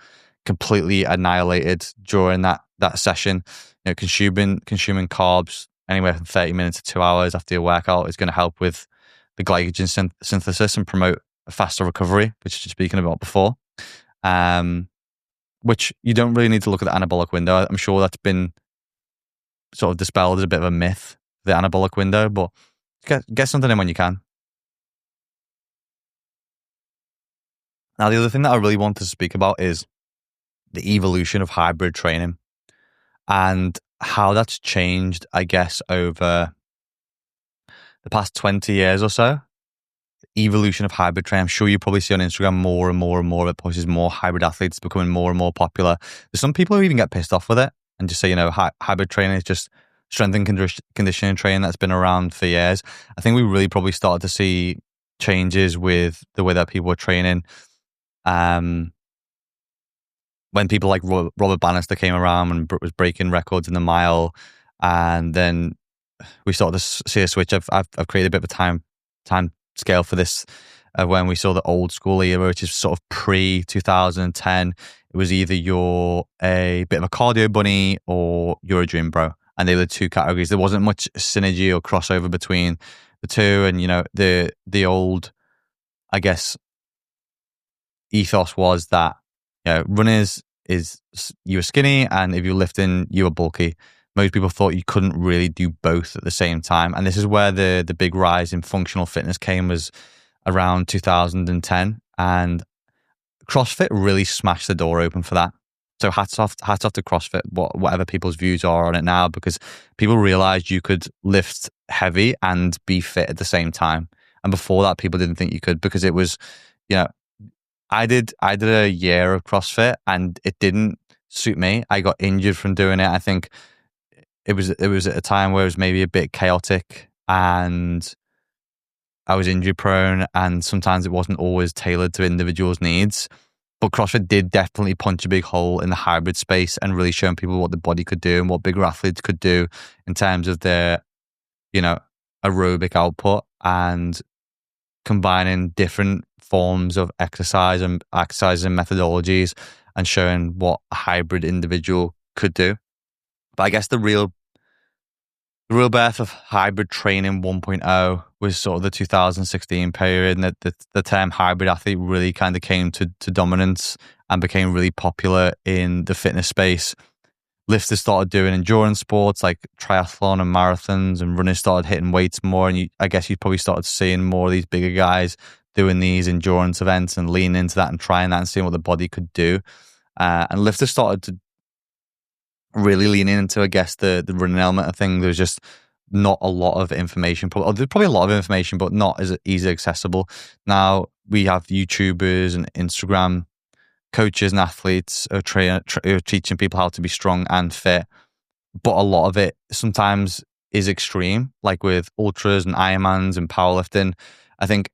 completely annihilated during that session. Consuming carbs anywhere from 30 minutes to 2 hours after your workout is going to help with the glycogen synthesis and promote a faster recovery, which you're speaking about before. Which you don't really need to look at the anabolic window. I'm sure that's been sort of dispelled as a bit of a myth, the anabolic window, but get something in when you can. Now, the other thing that I really want to speak about is the evolution of hybrid training and how that's changed, I guess, over the past 20 years or so. Evolution of hybrid training. I'm sure you probably see on Instagram more and more and more of it pushes more hybrid athletes becoming more and more popular. There's some people who even get pissed off with it and just say, hybrid training is just strength and conditioning training that's been around for years. I think we really probably started to see changes with the way that people were training. When people like Robert Bannister came around and was breaking records in the mile, and then we started to see a switch. I've created a bit of a time scale for this when we saw the old school era, which is sort of pre-2010. It was either you're a bit of a cardio bunny or you're a gym bro, and they were the two categories. There wasn't much synergy or crossover between the two, and the old, I guess, ethos was that runners is you were skinny, and if you're lifting you were bulky. Most people thought you couldn't really do both at the same time. And this is where the big rise in functional fitness came, was around 2010. And CrossFit really smashed the door open for that. So hats off to CrossFit, whatever people's views are on it now, because people realized you could lift heavy and be fit at the same time. And before that, people didn't think you could, because it was, I did a year of CrossFit and it didn't suit me. I got injured from doing it. I think it was at a time where it was maybe a bit chaotic and I was injury prone, and sometimes it wasn't always tailored to individuals' needs. But CrossFit did definitely punch a big hole in the hybrid space and really showing people what the body could do and what bigger athletes could do in terms of their, you know, aerobic output, and combining different forms of exercise and methodologies and showing what a hybrid individual could do. But I guess the real birth of hybrid training 1.0 was sort of the 2016 period, and that the term hybrid athlete really kind of came to dominance and became really popular in the fitness space. Lifters started doing endurance sports like triathlon and marathons, and runners started hitting weights more. And I guess you probably started seeing more of these bigger guys doing these endurance events and leaning into that and trying that and seeing what the body could do. And lifters started to really leaning into, I guess, the running element of things. There's just not a lot of information. There's probably a lot of information, but not as easily accessible. Now we have YouTubers and Instagram coaches and athletes who are teaching people how to be strong and fit. But a lot of it sometimes is extreme, like with ultras and Ironmans and powerlifting. I think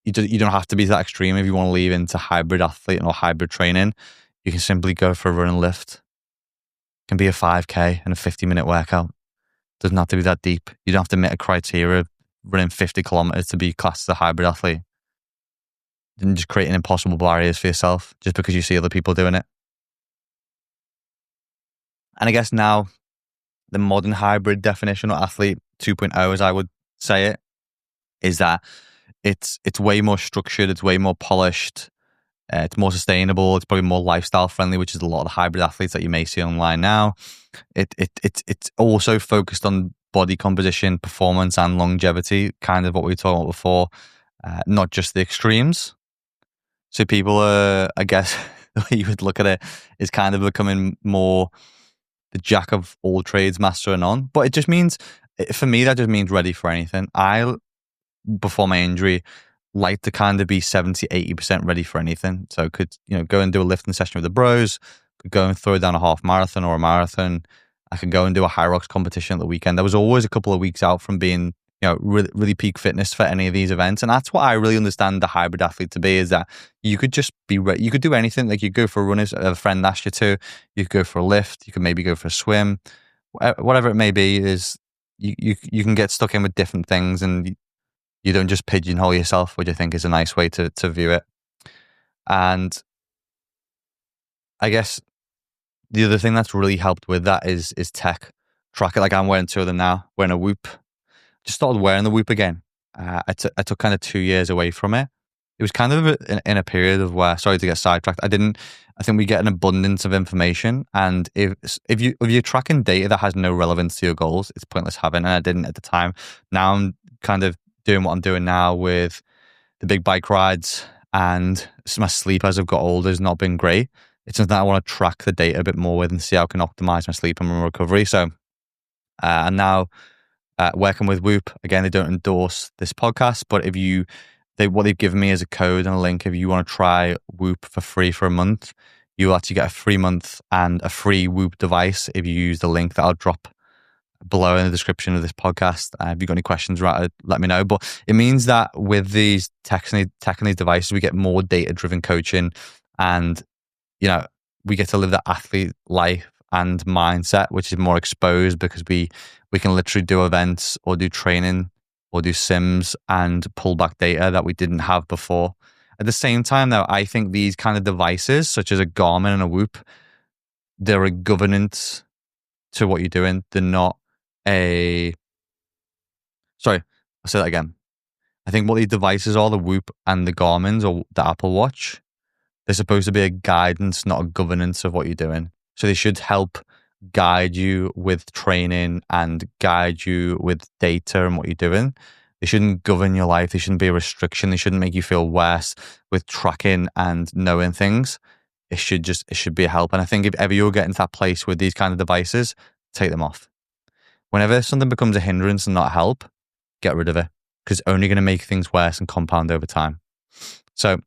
you don't have to be that extreme if you want to leave into hybrid athlete or hybrid training. You can simply go for a run and lift. Can be a 5K and a 50-minute workout. Doesn't have to be that deep. You don't have to meet a criteria of running 50 kilometers to be classed as a hybrid athlete. And just creating impossible barriers for yourself just because you see other people doing it. And I guess now the modern hybrid definition, or athlete 2.0 as I would say it, is that it's way more structured, it's way more polished, it's more sustainable, it's probably more lifestyle friendly, which is a lot of the hybrid athletes that you may see online now. It's also focused on body composition, performance, and longevity, kind of what we were talking about before, not just the extremes. So people are, I guess, the way you would look at it is kind of becoming more the jack of all trades, master of none. But it just means, for me, that just means ready for anything. Before my injury, like to kind of be 70-80% ready for anything. So could, go and do a lifting session with the bros, could go and throw down a half marathon or a marathon. I could go and do a Hyrox competition at the weekend. I was always a couple of weeks out from being, really, really peak fitness for any of these events. And that's what I really understand the hybrid athlete to be, is that you could just be ready. You could do anything. Like you go for a run, as a friend asked you to, you could go for a lift, you could maybe go for a swim, whatever it may be, is you can get stuck in with different things, and you don't just pigeonhole yourself, which I think is a nice way to view it. And I guess the other thing that's really helped with that is tech. Track it. Like I'm wearing two of them now, wearing a Whoop. Just started wearing the Whoop again. I took kind of 2 years away from it. It was kind of in a period of where, sorry to get sidetracked, I think we get an abundance of information. And if you're tracking data that has no relevance to your goals, it's pointless having, and I didn't at the time. Now I'm kind of doing what I'm doing now with the big bike rides, and my sleep as I've got older has not been great. It's something that I want to track the data a bit more with and see how I can optimize my sleep and my recovery. So, and now working with Whoop, again, they don't endorse this podcast, but what they've given me is a code and a link. If you want to try Whoop for free for a month, you'll actually get a free month and a free Whoop device if you use the link that I'll drop below in the description of this podcast. If you've got any questions, let me know. But it means that with these tech and these devices, we get more data-driven coaching, and we get to live that athlete life and mindset, which is more exposed, because we can literally do events or do training or do sims and pull back data that we didn't have before. At the same time, though, I think these kind of devices, such as a Garmin and a Whoop, they're a governance to what you're doing. They're not sorry, I'll say that again. I think what these devices are, the Whoop and the Garmin's or the Apple Watch, they're supposed to be a guidance, not a governance of what you're doing. So they should help guide you with training and guide you with data and what you're doing. They shouldn't govern your life. They shouldn't be a restriction. They shouldn't make you feel worse with tracking and knowing things. It should be a help. And I think if ever you're getting to that place with these kind of devices, take them off. Whenever something becomes a hindrance and not a help, get rid of it, because it's only going to make things worse and compound over time. So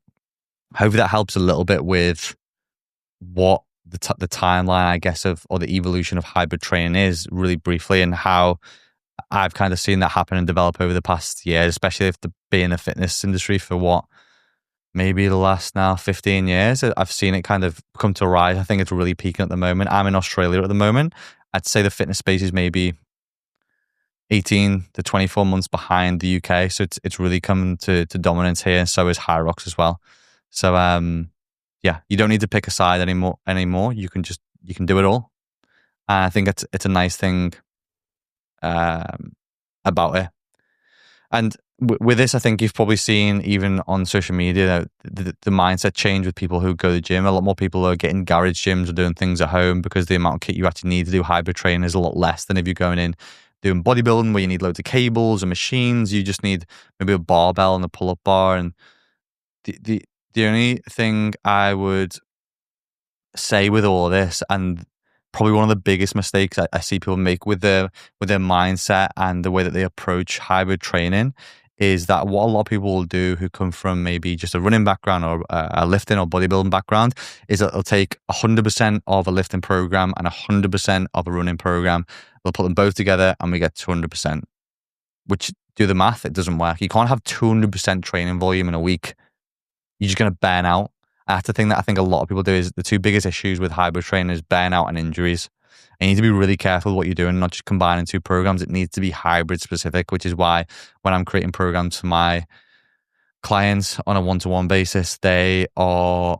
Hopefully that helps a little bit with what the timeline, I guess, of or the evolution of hybrid training is really briefly, and how I've kind of seen that happen and develop over the past year, especially if the being in the fitness industry for what maybe the last now 15 years. I've seen it kind of come to rise. I think it's really peaking at the moment. I'm in Australia at the moment. I'd say the fitness space is maybe 18 to 24 months behind the UK. So it's really coming to dominance here. And so is Hyrox as well. So yeah, you don't need to pick a side anymore. You can do it all. And I think it's a nice thing about it. And with this, I think you've probably seen even on social media that the mindset change with people who go to the gym. A lot more people are getting garage gyms or doing things at home because the amount of kit you actually need to do hybrid training is a lot less than if you're going in doing bodybuilding where you need loads of cables and machines. You just need maybe a barbell and a pull-up bar. And the only thing I would say with all of this, and probably one of the biggest mistakes I see people make with their mindset and the way that they approach hybrid training, is that what a lot of people will do who come from maybe just a running background or a lifting or bodybuilding background is that they'll take 100% of a lifting program and 100% of a running program. They'll put them both together and we get 200%, which, do the math, it doesn't work. You can't have 200% training volume in a week. You're just going to burn out. That's the thing that I think a lot of people do, is the two biggest issues with hybrid training is burnout and injuries. And you need to be really careful with what you're doing, not just combining two programs. It needs to be hybrid specific, which is why when I'm creating programs for my clients on a one-to-one basis, they are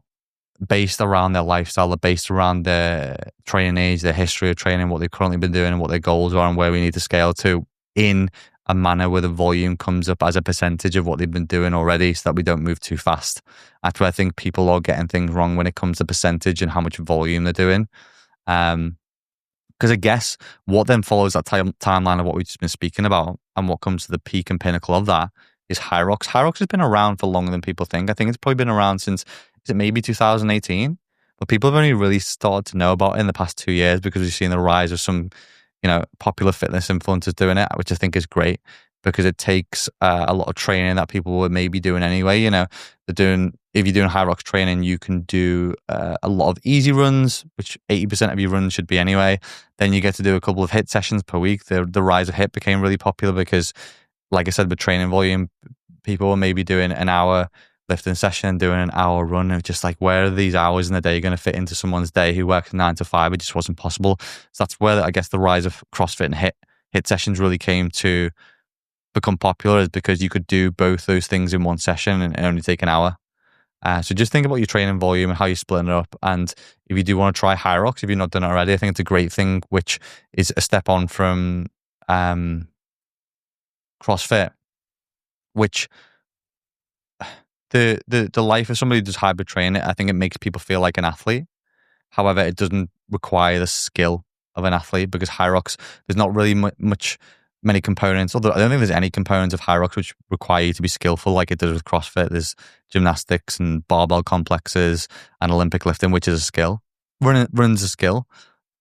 based around their lifestyle, they're based around their training age, their history of training, what they've currently been doing and what their goals are and where we need to scale to, in a manner where the volume comes up as a percentage of what they've been doing already, so that we don't move too fast. That's where I think people are getting things wrong when it comes to percentage and how much volume they're doing. Because I guess what then follows that timeline of what we've just been speaking about, and what comes to the peak and pinnacle of that, is Hyrox. Hyrox has been around for longer than people think. I think it's probably been around since, is it maybe 2018? But people have only really started to know about it in the past 2 years, because we've seen the rise of some, popular fitness influencers doing it, which I think is great, because it takes a lot of training that people were maybe doing anyway. If you're doing Hyrox training, you can do a lot of easy runs, which 80% of your runs should be anyway. Then you get to do a couple of HIIT sessions per week. The rise of HIIT became really popular because, like I said, with training volume, people were maybe doing an hour lifting session, doing an hour run, and just like, where are these hours in the day going to fit into someone's day who works 9 to 5? It just wasn't possible. So that's where I guess the rise of CrossFit and HIIT sessions really came to become popular, is because you could do both those things in one session and only take an hour. So just think about your training volume and how you're splitting it up. And if you do want to try Hyrox, if you've not done it already, I think it's a great thing, which is a step on from CrossFit, which the life of somebody who does hybrid training, I think it makes people feel like an athlete. However, it doesn't require the skill of an athlete, because Hyrox, there's not really many components, although I don't think there's any components of Hyrox which require you to be skillful like it does with CrossFit. There's gymnastics and barbell complexes and Olympic lifting, which is a skill. Running's a skill,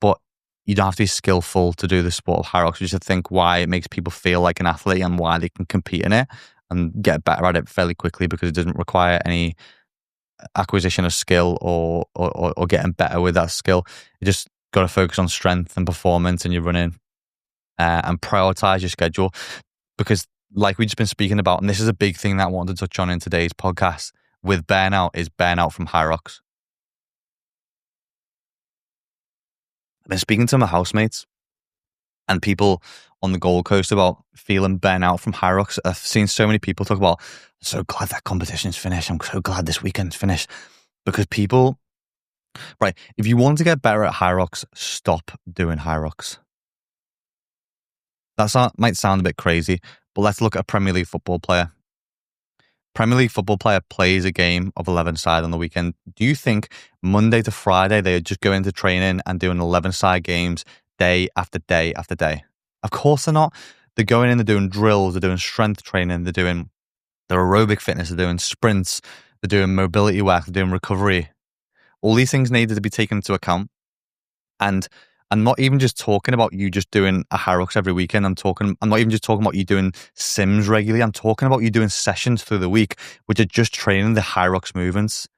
but you don't have to be skillful to do the sport of Hyrox. You just think why it makes people feel like an athlete and why they can compete in it and get better at it fairly quickly, because it doesn't require any acquisition of skill or getting better with that skill. You just got to focus on strength and performance and your running. And prioritize your schedule, because like we've just been speaking about, and this is a big thing that I wanted to touch on in today's podcast with burnout, is burnout from Hyrox. I've been speaking to my housemates and people on the Gold Coast about feeling burnout from Hyrox. I've seen so many people talk about, I'm so glad that competition's finished. I'm so glad this weekend's finished. Because people, right, if you want to get better at Hyrox, stop doing Hyrox. That might sound a bit crazy, but let's look at a Premier League football player. Premier League football player plays a game of 11-side on the weekend. Do you think Monday to Friday they would just go into training and doing 11-side games day after day after day? Of course they're not. They're going in, they're doing drills, they're doing strength training, they're doing their aerobic fitness, they're doing sprints, they're doing mobility work, they're doing recovery. All these things needed to be taken into account. And I'm not even just talking about you just doing a Hyrox every weekend. I'm not even just talking about you doing sims regularly. I'm talking about you doing sessions through the week, which are just training the Hyrox movements.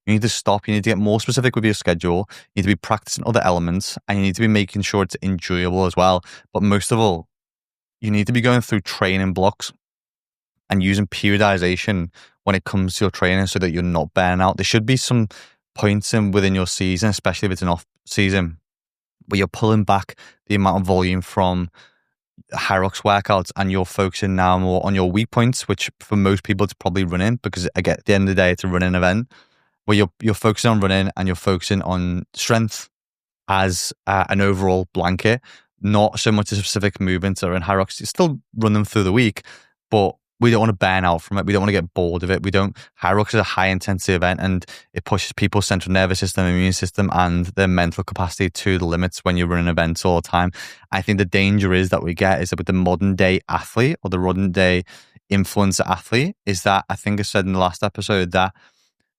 You need to stop. You need to get more specific with your schedule. You need to be practicing other elements, and you need to be making sure it's enjoyable as well. But most of all, you need to be going through training blocks and using periodization when it comes to your training so that you're not burning out. There should be some points within your season, especially if it's an off season, where you're pulling back the amount of volume from Hyrox workouts and you're focusing now more on your weak points, which for most people it's probably running, because again, at the end of the day, it's a running event where you're focusing on running and you're focusing on strength as an overall blanket, not so much a specific movements that are in Hyrox. You still run them through the week, but we don't want to burn out from it. We don't want to get bored of it. Hyrox is a high intensity event and it pushes people's central nervous system, immune system, and their mental capacity to the limits when you're running events all the time. I think the danger is that with the modern day athlete or the modern day influencer athlete is that, I think I said in the last episode, that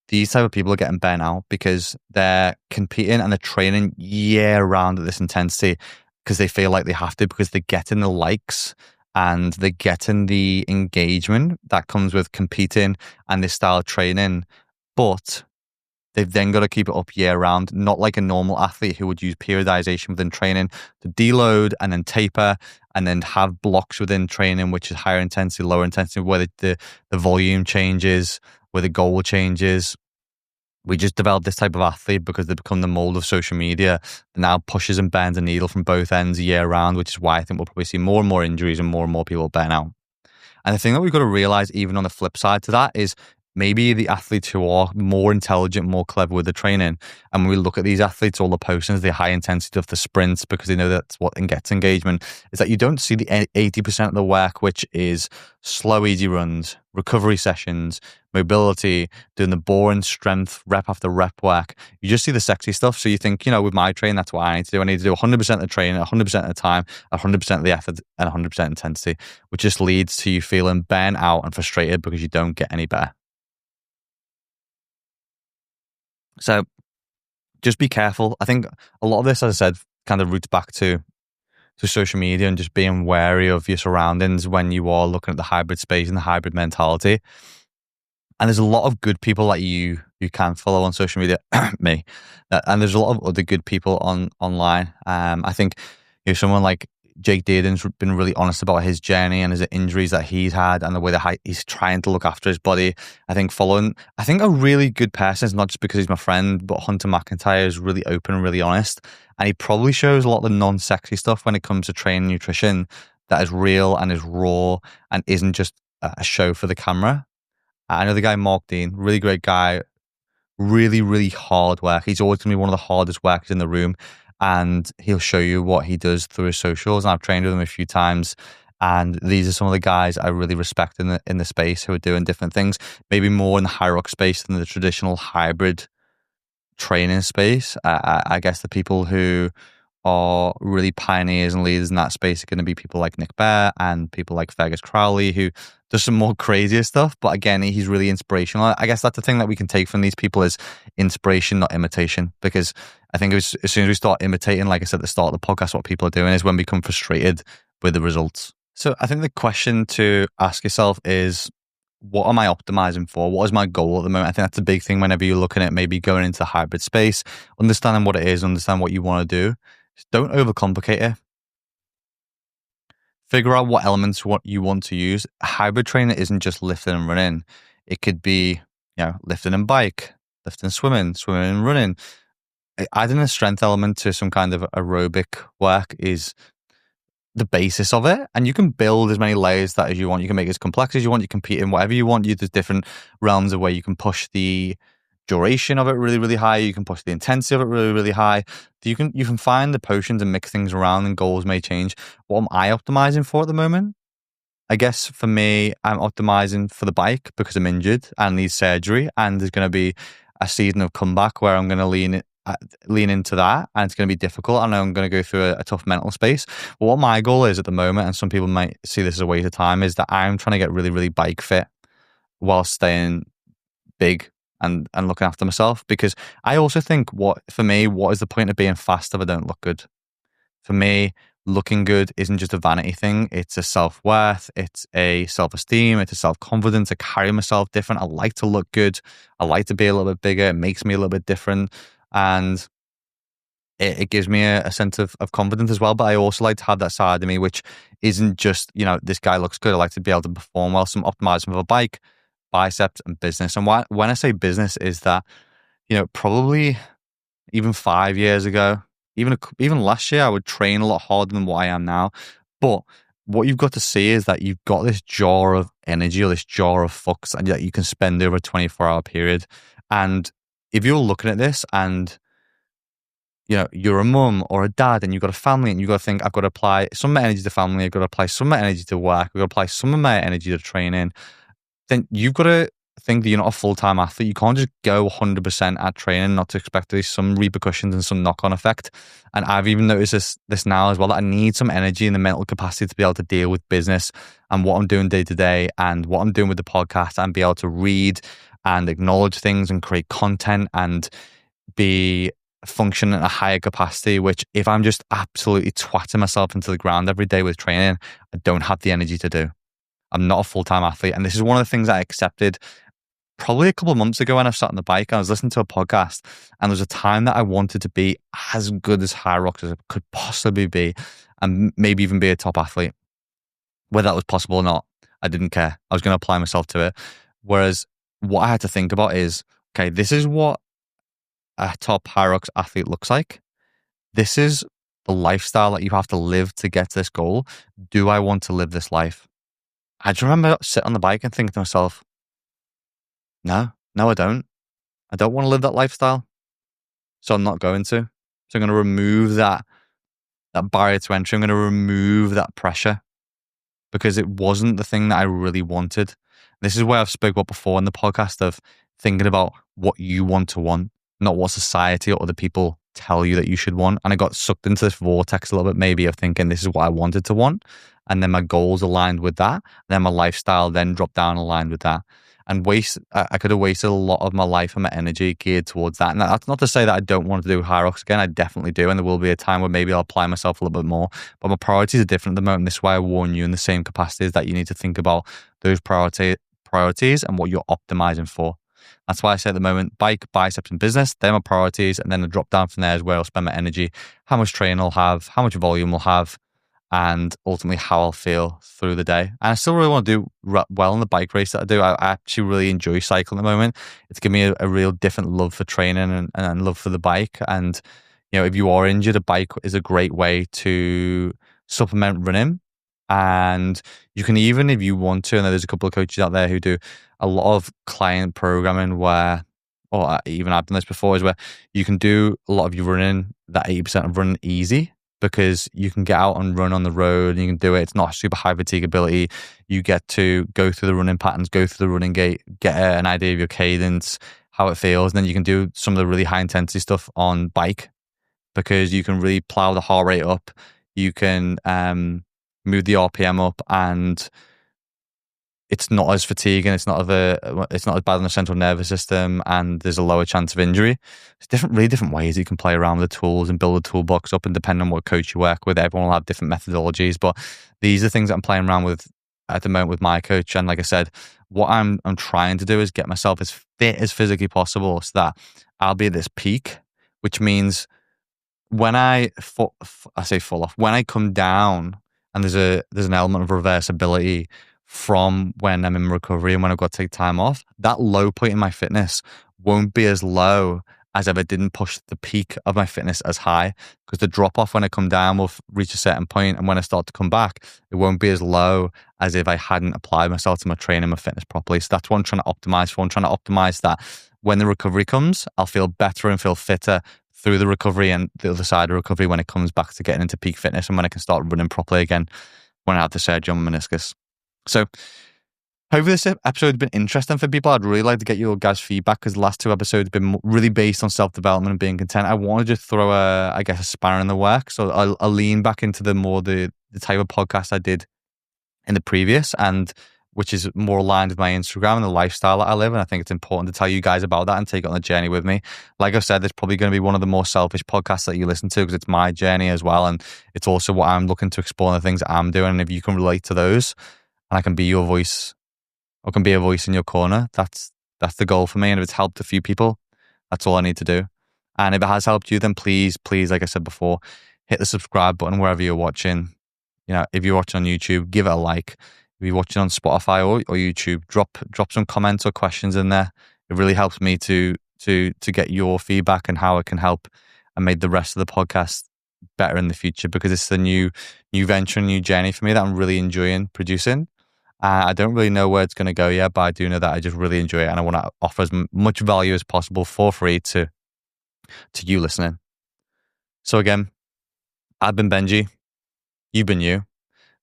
these type of people are getting burnt out because they're competing and they're training year round at this intensity because they feel like they have to, because they're getting the likes and they're getting the engagement that comes with competing and this style of training. But they've then got to keep it up year round, not like a normal athlete who would use periodization within training to deload and then taper and then have blocks within training, which is higher intensity, lower intensity, where the volume changes, where the goal changes. We just developed this type of athlete because they become the mold of social media that now pushes and bends a needle from both ends year round, which is why I think we'll probably see more and more injuries and more people burn out. And the thing that we've got to realize, even on the flip side to that, is maybe the athletes who are more intelligent, more clever with the training. And when we look at these athletes, all the postings, the high intensity of the sprints, because they know that's what gets engagement, is that you don't see the 80% of the work, which is slow, easy runs, recovery sessions, mobility, doing the boring strength, rep after rep work. You just see the sexy stuff. So you think, with my training, that's what I need to do. I need to do 100% of the training, 100% of the time, 100% of the effort, and 100% intensity, which just leads to you feeling burnt out and frustrated because you don't get any better. So just be careful. I think a lot of this, as I said, kind of roots back to social media and just being wary of your surroundings when you are looking at the hybrid space and the hybrid mentality. And there's a lot of good people that you can follow on social media, me, and there's a lot of other good people online. I think someone like Jake Dearden's been really honest about his journey and his injuries that he's had and the way that he's trying to look after his body. I think a really good person is not just because he's my friend, but Hunter McIntyre is really open and really honest. And he probably shows a lot of the non-sexy stuff when it comes to training nutrition that is real and is raw and isn't just a show for the camera. I know the guy, Mark Dean, really great guy, really, really hard work. He's always going to be one of the hardest workers in the room. And he'll show you what he does through his socials. And I've trained with him a few times. And these are some of the guys I really respect in the space who are doing different things, maybe more in the Hyrox space than the traditional hybrid training space. I guess the people who are really pioneers and leaders in that space are going to be people like Nick Bear and people like Fergus Crowley, who does some more crazier stuff. But again, he's really inspirational. I guess that's the thing that we can take from these people is inspiration, not imitation. Because I think as soon as we start imitating, like I said at the start of the podcast, what people are doing is when we become frustrated with the results. So I think the question to ask yourself is, what am I optimizing for? What is my goal at the moment? I think that's a big thing whenever you're looking at maybe going into the hybrid space, understanding what it is, understand what you want to do. Just don't overcomplicate it. Figure out what elements you want to use. Hybrid training isn't just lifting and running. It could be, lifting and bike, lifting and swimming and running. Adding a strength element to some kind of aerobic work is the basis of it. And you can build as many layers that as you want. You can make it as complex as you want. You compete in whatever you want. There's different realms of where you can push the duration of it really, really high. You can push the intensity of it really, really high. You can find the potions and mix things around, and goals may change. What am I optimizing for at the moment? I guess for me, I'm optimizing for the bike because I'm injured and need surgery, and there's going to be a season of comeback where I'm going to lean into that, and it's going to be difficult. I know I'm going to go through a tough mental space. But what my goal is at the moment, and some people might see this as a waste of time, is that I'm trying to get really, really bike fit while staying big and looking after myself. Because I also think what is the point of being fast if I don't look good? For me, looking good isn't just a vanity thing. It's a self-worth. It's a self-esteem. It's a self-confidence. I carry myself different. I like to look good. I like to be a little bit bigger. It makes me a little bit different. And it gives me a sense of confidence as well. But I also like to have that side of me, which isn't just, this guy looks good. I like to be able to perform well. So I'm optimizing for a bike, biceps, and business. And when I say business is that, probably even 5 years ago, even last year, I would train a lot harder than what I am now. But what you've got to see is that you've got this jar of energy or this jar of fucks that you can spend over a 24-hour period. And if you're looking at this and you're a mum or a dad and you've got a family and you've got to think, I've got to apply some of my energy to family, I've got to apply some of my energy to work, I've got to apply some of my energy to training, then you've got to think that you're not a full-time athlete. You can't just go 100% at training, not to expect there's some repercussions and some knock-on effect. And I've even noticed this now as well, that I need some energy and the mental capacity to be able to deal with business and what I'm doing day to day and what I'm doing with the podcast, and be able to read and acknowledge things and create content and be function at a higher capacity, which if I'm just absolutely twatting myself into the ground every day with training, I don't have the energy to do. I'm not a full-time athlete. And this is one of the things I accepted probably a couple of months ago when I sat on the bike and I was listening to a podcast, and there was a time that I wanted to be as good as Hyrox as I could possibly be, and maybe even be a top athlete. Whether that was possible or not, I didn't care. I was going to apply myself to it. Whereas what I had to think about is, okay, this is what a top Hyrox athlete looks like. This is the lifestyle that you have to live to get to this goal. Do I want to live this life? I just remember sitting on the bike and thinking to myself, no, I don't. I don't want to live that lifestyle. So I'm not going to. So I'm going to remove that barrier to entry. I'm going to remove that pressure, because it wasn't the thing that I really wanted. This is where I've spoke about before in the podcast of thinking about what you want to want, not what society or other people tell you that you should want. And I got sucked into this vortex a little bit, maybe, of thinking this is what I wanted to want. And then my goals aligned with that. And then my lifestyle then dropped down aligned with that. And I could have wasted a lot of my life and my energy geared towards that. And that's not to say that I don't want to do Hyrox again. I definitely do. And there will be a time where maybe I'll apply myself a little bit more. But my priorities are different at the moment. This is why I warn you in the same capacities that you need to think about those priorities and what you're optimizing for. That's why I say at the moment, bike, biceps, and business, they're my priorities. And then the drop down from there is where I'll spend my energy, how much training I'll have, how much volume I'll have, and ultimately how I'll feel through the day. And I still really want to do well in the bike race that I do. I actually really enjoy cycling at the moment. It's given me a real different love for training and love for the bike. And, if you are injured, a bike is a great way to supplement running. And you can even, if you want to, and there's a couple of coaches out there who do a lot of client programming where, or even I've done this before, is where you can do a lot of your running, that 80% of running easy, because you can get out and run on the road and you can do it. It's not super high fatigability. You get to go through the running patterns, go through the running gait, get an idea of your cadence, how it feels. And then you can do some of the really high intensity stuff on bike, because you can really plow the heart rate up. You can move the RPM up, and it's not as fatiguing. It's not as bad on the central nervous system, and there's a lower chance of injury. There's really different ways you can play around with the tools and build a toolbox up, and depending on what coach you work with, everyone will have different methodologies. But these are things that I'm playing around with at the moment with my coach. And like I said, what I'm trying to do is get myself as fit as physically possible, so that I'll be at this peak, which means when I say fall off, when I come down, and there's an element of reversibility from when I'm in recovery and when I've got to take time off, that low point in my fitness won't be as low as if I didn't push the peak of my fitness as high, because the drop off when I come down will reach a certain point, and when I start to come back, it won't be as low as if I hadn't applied myself to my training, my fitness properly. So that's what I'm trying to optimize for. I'm trying to optimize that when the recovery comes, I'll feel better and feel fitter through the recovery and the other side of recovery when it comes back to getting into peak fitness, and when I can start running properly again when I have the surgery on my meniscus. So hopefully this episode has been interesting for people. I'd really like to get your guys' feedback, because the last two episodes have been really based on self-development and being content. I want to just throw a spanner in the work. So I'll lean back into the type of podcast I did in the previous, and which is more aligned with my Instagram and the lifestyle that I live. And I think it's important to tell you guys about that and take it on the journey with me. Like I said, it's probably going to be one of the more selfish podcasts that you listen to, because it's my journey as well. And it's also what I'm looking to explore and the things I'm doing. And if you can relate to those and I can be your voice, or can be a voice in your corner, that's the goal for me. And if it's helped a few people, that's all I need to do. And if it has helped you, then please, like I said before, hit the subscribe button wherever you're watching. If you're watching on YouTube, give it a like. If you're watching on Spotify or YouTube, drop some comments or questions in there. It really helps me to get your feedback and how it can help and make the rest of the podcast better in the future, because it's the new venture, new journey for me that I'm really enjoying producing. I don't really know where it's going to go yet, but I do know that I just really enjoy it, and I want to offer as much value as possible for free to you listening. So again, I've been Benji. You've been you.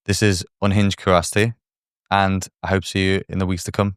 This is Unhinged Curiosity, and I hope to see you in the weeks to come.